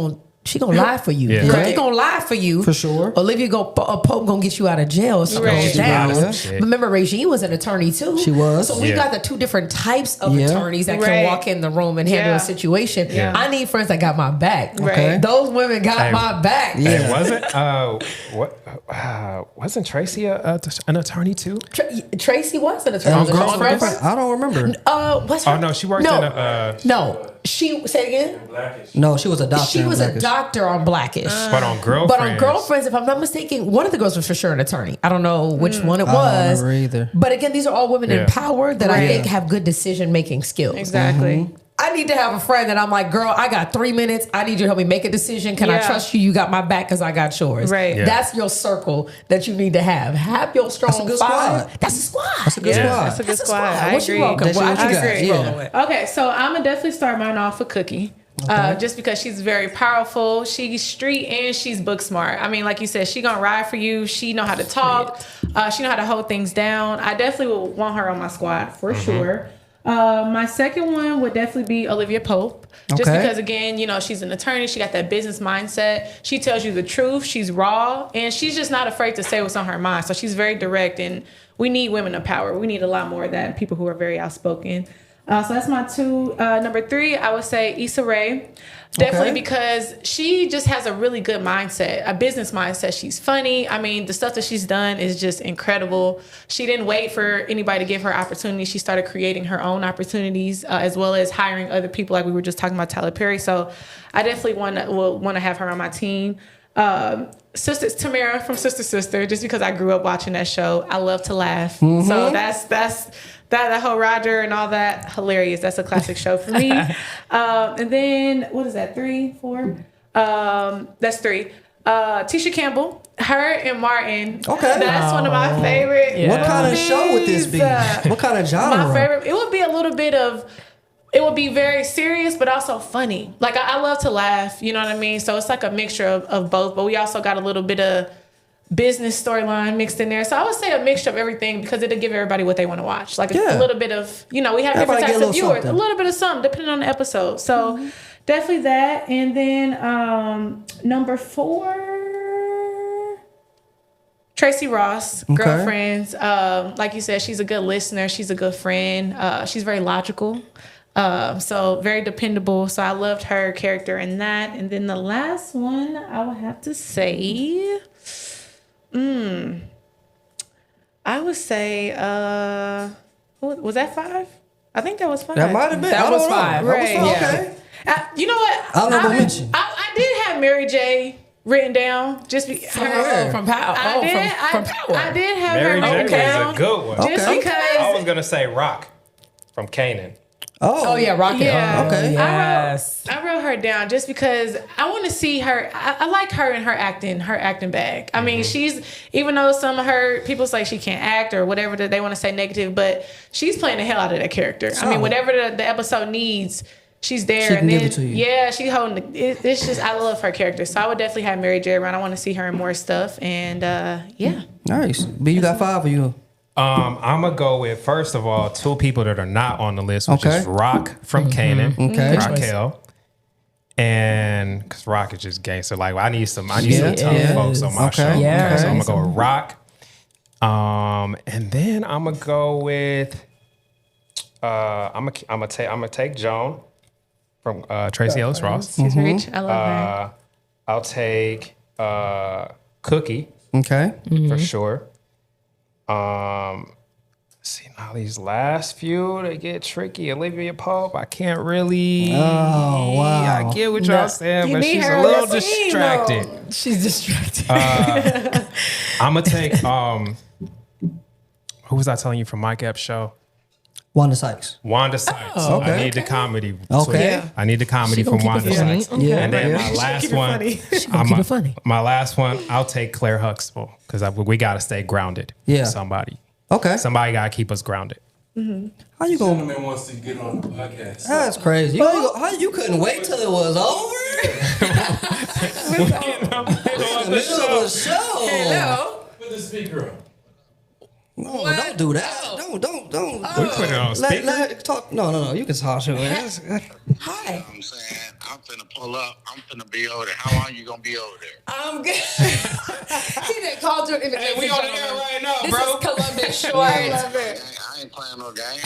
she gonna lie for you. Yeah. Cookie gonna lie for you. For sure. Olivia Pope gonna get you out of jail. So Right. goes down. Yeah. But remember, Regine was an attorney too. She was. So we Yeah. got the two different types of Yeah. attorneys that can Right. walk in the room and handle Yeah. a situation. Yeah. I need friends that got my back. Okay. Those women got Hey. my back. Yeah. Hey, wasn't Tracy an attorney too? Tracy was an attorney. On Was it Girlfriends? Girlfriends? I don't remember. What's Oh her- no, she worked no, in a. no. She say it again. No, she was a doctor. She in was a Blackish. doctor on Blackish. But on Girlfriends. But on Girlfriends, if I'm not mistaken, one of the girls was for sure an attorney. I don't know which one it I don't was. remember either. But again, these are all women Yeah. in power that I Right. think have good decision making skills. Exactly. I need to have a friend that I'm like, girl, I got 3 minutes. I need you to help me make a decision. Can I Yeah. trust you? You got my back because I got yours. Right. Yeah. That's your circle that you need to have. Have your strong That's a good five. squad. That's a squad. That's a good Yeah, squad. that's a good That's a squad. squad. I What you agree. welcome? That's What what you I got. agree. Yeah. Rolling with. Okay, so I'm gonna definitely start mine off with Cookie. Just because she's very powerful, she's street and she's book smart. I mean, like you said, she gonna ride for you. She know how to talk. She know how to hold things down. I definitely would want her on my squad for sure. My second one would definitely be Olivia Pope. Just Okay. because, again, you know, she's an attorney. She got that business mindset. She tells you the truth. She's raw. And she's just not afraid to say what's on her mind. So she's very direct. And we need women of power. We need a lot more of that. People who are very outspoken. So that's my two. Number three, I would say Issa Rae. Definitely Okay. because she just has a really good mindset, a business mindset. She's funny. I mean, the stuff that she's done is just incredible. She didn't wait for anybody to give her opportunities. She started creating her own opportunities as well as hiring other people like we were just talking about Tyler Perry. So I definitely want to have her on my team. Sister Tamara from Sister Sister, just because I grew up watching that show. I love to laugh. So that's that whole Roger and all that, hilarious. That's a classic show for me. And then what is that? 3, 4? That's 3. Tisha Campbell, her and Martin. Okay. That's one of my favorite. What kind of show would this be? movies. What kind of genre? My favorite. It would be a little bit of. It would be very serious, but also funny. Like I love to laugh. You know what I mean? So it's like a mixture of both. But we also got a little bit of business storyline mixed in there. So I would say a mixture of everything because it'll give everybody what they want to watch. Like Yeah. a little bit of, you know, we have Everybody different get a types of little viewers. something. A little bit of something depending on the episode. So definitely that. And then number 4, Tracy Ross, Okay. Girlfriends. Like you said, she's a good listener. She's a good friend. She's very logical. So very dependable. So I loved her character in that. And then the last one I would have to say, I would say, was that 5? I think that was 5. That might have been. That I was don't know. 5. That was Right, 5. yeah. Okay. You know what? Honorable mention. I did have Mary J written down. Just be, where? From Power. From Power. I did have Mary her J written was down. a good one. Just Okay. because. I was gonna say Rock from Canaan. Oh yeah, Rocket. Yeah. Oh, Okay. Yes. I wrote her down just because I want to see her. I like her in her acting bag. I mean, she's, even though some of her people say she can't act or whatever that they want to say negative, but she's playing the hell out of that character. I mean, Solid. whatever the episode needs, she's there. She can and give then, it to you. yeah, she's holding it's just, I love her character. So I would definitely have Mary J around. I want to see her in more stuff. And yeah. Nice. B, you got 5 or you? I'm gonna go with, first of all, 2 people that are not on the list, which is Okay. Rock from Canaan, Okay. Raquel, and because Rock is just gangster. Like I need some tough Yeah. folks on my Okay. show. Yeah. So I'm gonna go with Rock. And then I'm gonna go with I'm gonna take Joan from Tracy Ellis Ross. She's rich. I love her. I'll take Cookie Okay. for sure. See, now these last few, they get tricky. Olivia Pope, I can't really. Oh, wow. I get what y'all saying, You but need she's her a little on the scene, distracted. though. She's distracted. I'm gonna take who was I telling you from Mike Epps' show? Wanda Sykes. Wanda Sykes. Oh, I need the comedy. Okay. I need the comedy from keep it Wanda funny. Sykes. Okay. Yeah. And then Yeah. my last keep it one, funny. keep it funny. my last one, I'll take Claire Huxtable because we got to stay grounded. Yeah. Somebody Okay. got to keep us grounded. How you gonna? Gentleman wants to get on the podcast. That's crazy. How you couldn't wait till it was over? In the middle of a show. Hello. Put the speaker on. No, don't do that. Don't. We put it on speaker. Let talk. No. You can talk to it. Hi. I'm saying, I'm finna pull up. I'm finna be over there. How long you gonna be over there? I'm good. He didn't call to an Hey, we on the air right now, This bro. is Columbus Short. I ain't playing no game.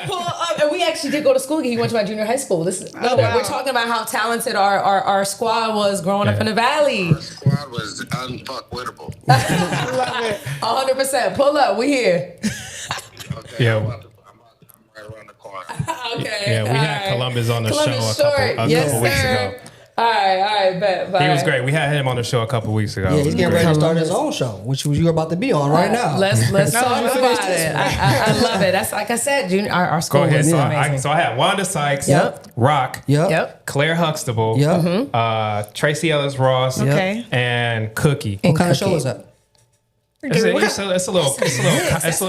Pull up. And we actually did go to school. He went to my junior high school. This is we're talking about how talented our squad was growing up in the valley. The squad was unfuckwittable. 100%. Pull up. We here. Okay, Yeah. I'm right around the corner. Okay. Yeah, we had Columbus on the show a couple weeks ago. All right, bet. He was great. We had him on the show a couple weeks ago. Yeah, he's getting ready to start his own show, which you're about to be on right now. Let's talk about it. I love it. That's like I said, junior. Our school Go ahead. was So amazing. I had Wanda Sykes, Yep. Rock, Yep. Claire Huxtable, Yep. Tracy Ellis Ross, Okay. and Cookie. What kind of show is that? It's a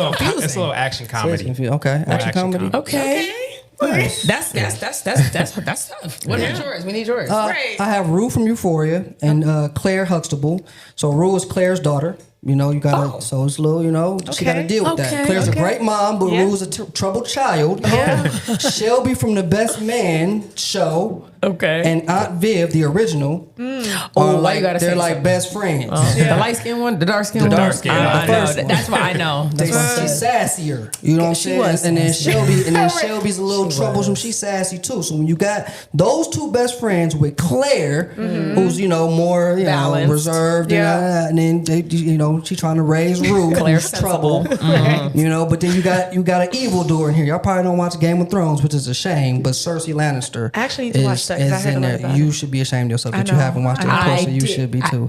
little action comedy. Okay, action Action comedy. comedy. Okay. Nice. That's tough. What is yours? We need yours. Right. I have Rue from Euphoria and Claire Huxtable. So Rue is Claire's daughter. You know, you gotta. So it's a little. You know, she gotta deal with that. Okay, Claire's okay. a great mom, but Yeah. Rue's a troubled child. Yeah. Shelby from the Best Man show. Okay. And Aunt Viv, the original. Oh, why you gotta they're say like something? best friends. The light skinned one, the dark skinned one. dark skinned one. I The know. first one. That's what I know. That's what I She's said. sassier. You know what I'm She saying? was And then sassy. Shelby's a little troublesome. She's sassy too. So when you got those two best friends with Claire, who's more Balanced. reserved, Yeah. and then she's trying to raise Rue, Claire's who's trouble. But then you got an evildoer in here. Y'all probably don't watch Game of Thrones, which is a shame. But Cersei Lannister, I actually need to watch that 'cause I is heard in a lot there. about You it. should be ashamed of yourself that you know. haven't watched it. I Of course, you did. should be too.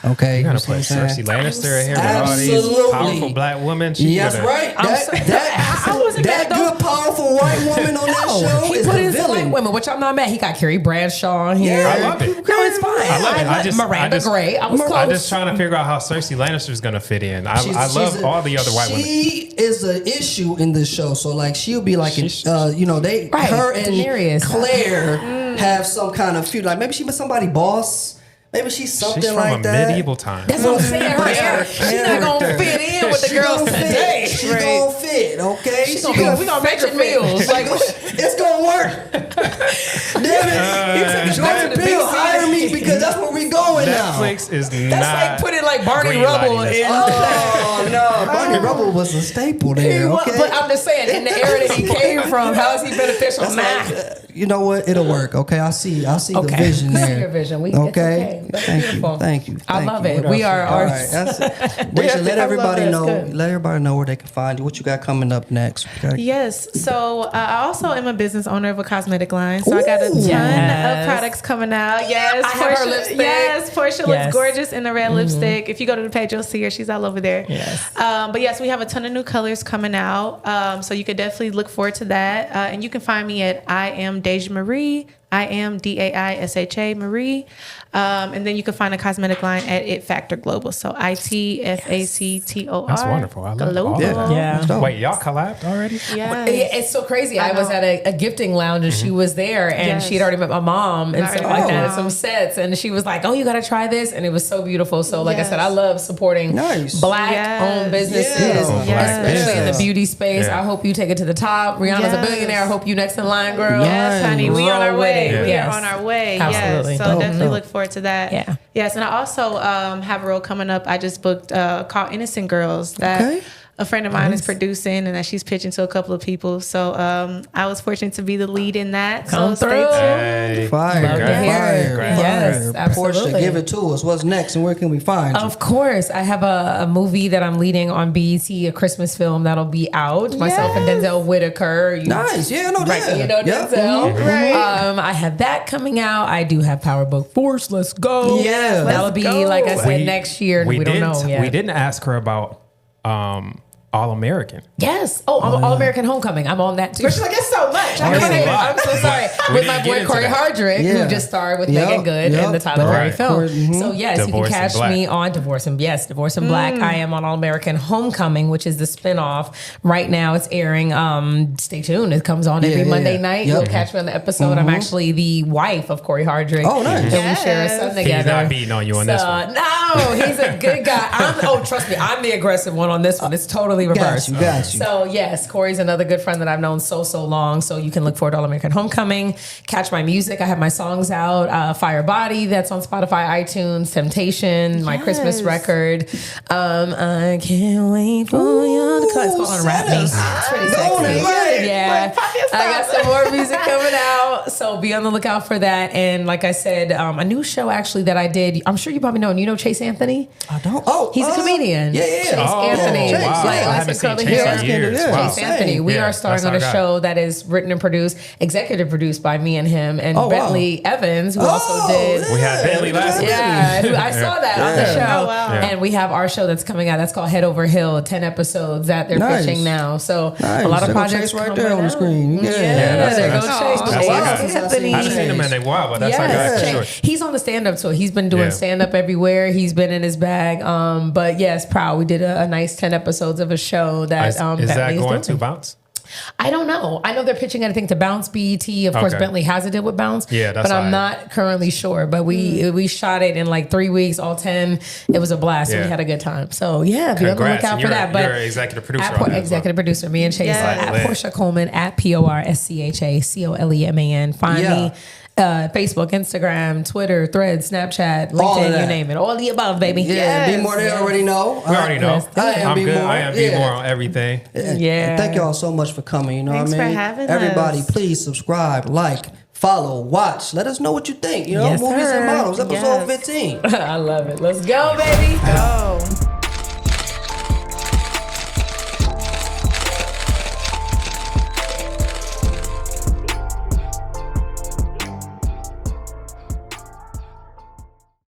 Okay, You gotta know what play I'm saying? Cersei Lannister in here with all these Absolutely. powerful black women. Yes, right. That good, powerful white woman on that show He is put the his villain. white women, which I'm not mad. He got Carrie Bradshaw on here. Yeah, I love it. No, it's fine. I love it. I just- Miranda Gray. I was close. I'm just trying to figure out how Cersei Lannister is gonna fit in. I love all the other white women. She is an issue in this show. So like she'll be like, She's- they, Right, her and Daenerys. Claire have some kind of feud. Like maybe she was somebody boss. Maybe she's something She's from like a that. medieval time. That's what I'm saying. Her But it's era. her She's not gonna character. fit in with the She girls gonna fit. today. She gonna fit, okay? She's gonna be, we gonna make her meals. Like, It's gonna work. Damn it. Jordan Peele, hire me because that's where we going now. Netflix is that's not. like putting like Barney green Rubble lighting in. this. Oh no, Barney Rubble was a staple there. Okay, But I'm just saying, in the era that he came from, how is he beneficial? you know what? It'll work. Okay, I see the vision I see there. your vision. Okay, It's okay. That's thank beautiful. you, thank you. I love you. it. What We else are you got? artists. All right, that's it. Daisha, let I everybody love know. that. It's good. Let everybody know where they can find you. What you got coming up next? Yes. So I also am a business owner of a cosmetic line. So I got a ton Yes. of products coming out. Yes. I have her lipstick. Yes. Portia Yes. looks gorgeous in the red lipstick. If you go to the page, you'll see her. She's all over there. Yes. But yes, we have a ton of new colors coming out. So you could definitely look forward to that. And you can find me at I am Daisha Marie. I am DAISHA Marie. And then you can find a cosmetic line at It Factor Global. So ITFACTOR. That's wonderful. I love all Global. of that. Yeah. dope. Wait, y'all collabed already? Yes. Yeah, it's so crazy. I was know. at a gifting lounge and she was there and Yes. she had already met my mom and I stuff already like met that your at some mom. sets. And she was like, oh, you got to try this. And it was so beautiful. So like I said, I Yes. love supporting Nice. black Yes. owned businesses, Yeah. Black especially in the business. beauty space. Yeah. I hope you take it to the top. Rihanna's a Yes. billionaire. I hope you next in line, girl. Yes, honey, we on our Roll way. with it. We Yes. are on our way. Absolutely. Yes, so Dope, definitely dope. look forward to that. Yeah. Yes, and I also have a role coming up. I just booked called Innocent Girls. That Okay. a friend of mine is producing and that she's pitching to a couple of people. So I was fortunate to be the lead in that. Come so through. stay tuned. Fire, Love to hear it. fire, Yes, fire. absolutely. Porscha, give it to us. What's next and where can we find you? Of course, I have a movie that I'm leading on BET, a Christmas film that'll be out. Myself and Denzel Whitaker. Nice, yeah, I know that. You know Yep. Denzel, Mhm. right? I have that coming out. I do have Power Book Force. Let's go. Yeah. That'll be like I said next year. We don't know yet. We didn't ask her about All American. Yes. Oh, I'm All American Homecoming. I'm on that too. But she's like, it's so much. I'm so sorry. We With didn't my get boy into Corey that. Hardrick, Yeah. who just starred with Yep, Megan Good yep. in the Tyler Perry Right. film. So yes, you Divorce can in catch Black. me on Divorce in Black. I am on All American Homecoming, which is the spinoff. Right now it's airing. Stay tuned. It comes on every Yeah, Monday yeah. night. Yep. You'll catch me on the episode. I'm actually the wife of Corey Hardrick. Oh, nice. And we share a son together. He's not beating on you on this one. No, he's a good guy. Trust me, I'm the aggressive one on this one. It's totally reversed. Got you. So yes, Corey's another good friend that I've known so long. So you can look forward to All American Homecoming. Catch my music. I have my songs out. Fire Body, that's on Spotify, iTunes. Temptation, my Christmas record. I can't wait for you to come. It's called Unwrap Me. It's pretty sexy. Yeah, I got some more music coming out. So be on the lookout for that. And like I said, a new show actually that I did. I'm sure you probably know. You know Chase Anthony? I don't. Oh, He's a comedian. Yeah, yeah. Chase Oh, Anthony. Chase, wow. yeah. I haven't seen Curly Chase hair. in years. Yeah. Wow. Chase Anthony. We Yeah, are starring that's on all a I got. show that is written and produced, executive produced by me and him, and Oh, wow. Bentley Evans, who also did. We had Bentley last week. Yeah, I saw that on the show. Oh, wow. Yeah. And we have our show that's coming out. That's called Head Over Hill, 10 episodes that they're Nice. pitching now. So Nice. a lot of There go projects Chase right coming there on the out. screen. Yeah. Yeah, there goes that's- Chase. that's Chase what I got. Anthony. I haven't seen him in a while, but that's how I got Yes, for Chase. sure. He's on the stand-up tour. He's been doing Yeah. stand-up everywhere. He's been in his bag. But yes, proud. We did a nice 10 episodes of a show that Is that Bentley is going doing. to bounce? I don't know. I know they're pitching anything to Bounce, BET. Of course, Okay. Bentley has a deal with Bounce. Yeah, that's but I'm all right. not currently sure. But we shot it in like 3 weeks, all 10. It was a blast. And Yeah. we had a good time. So yeah, be on the Congrats. lookout And for you're- that. But you're an executive producer at on that as well. executive producer, me and Chase Yes. at Lit. Porscha Coleman at PORSCHACOLEMAN. Find Yeah. me. Facebook, Instagram, Twitter, Threads, Snapchat, All of LinkedIn, that. you name it. All the above, baby. Yeah, be more they already know. We already know. Let's do it. I am I'm Be good. More. I am be more on everything. Yeah. Thank y'all so much for coming. You know Thanks what I for mean? having Everybody, us. please subscribe, like, follow, watch. Let us know what you think. You know, Yes, Movies sir. and Models, episode Yes. 15. I love it. Let's go, baby. Go.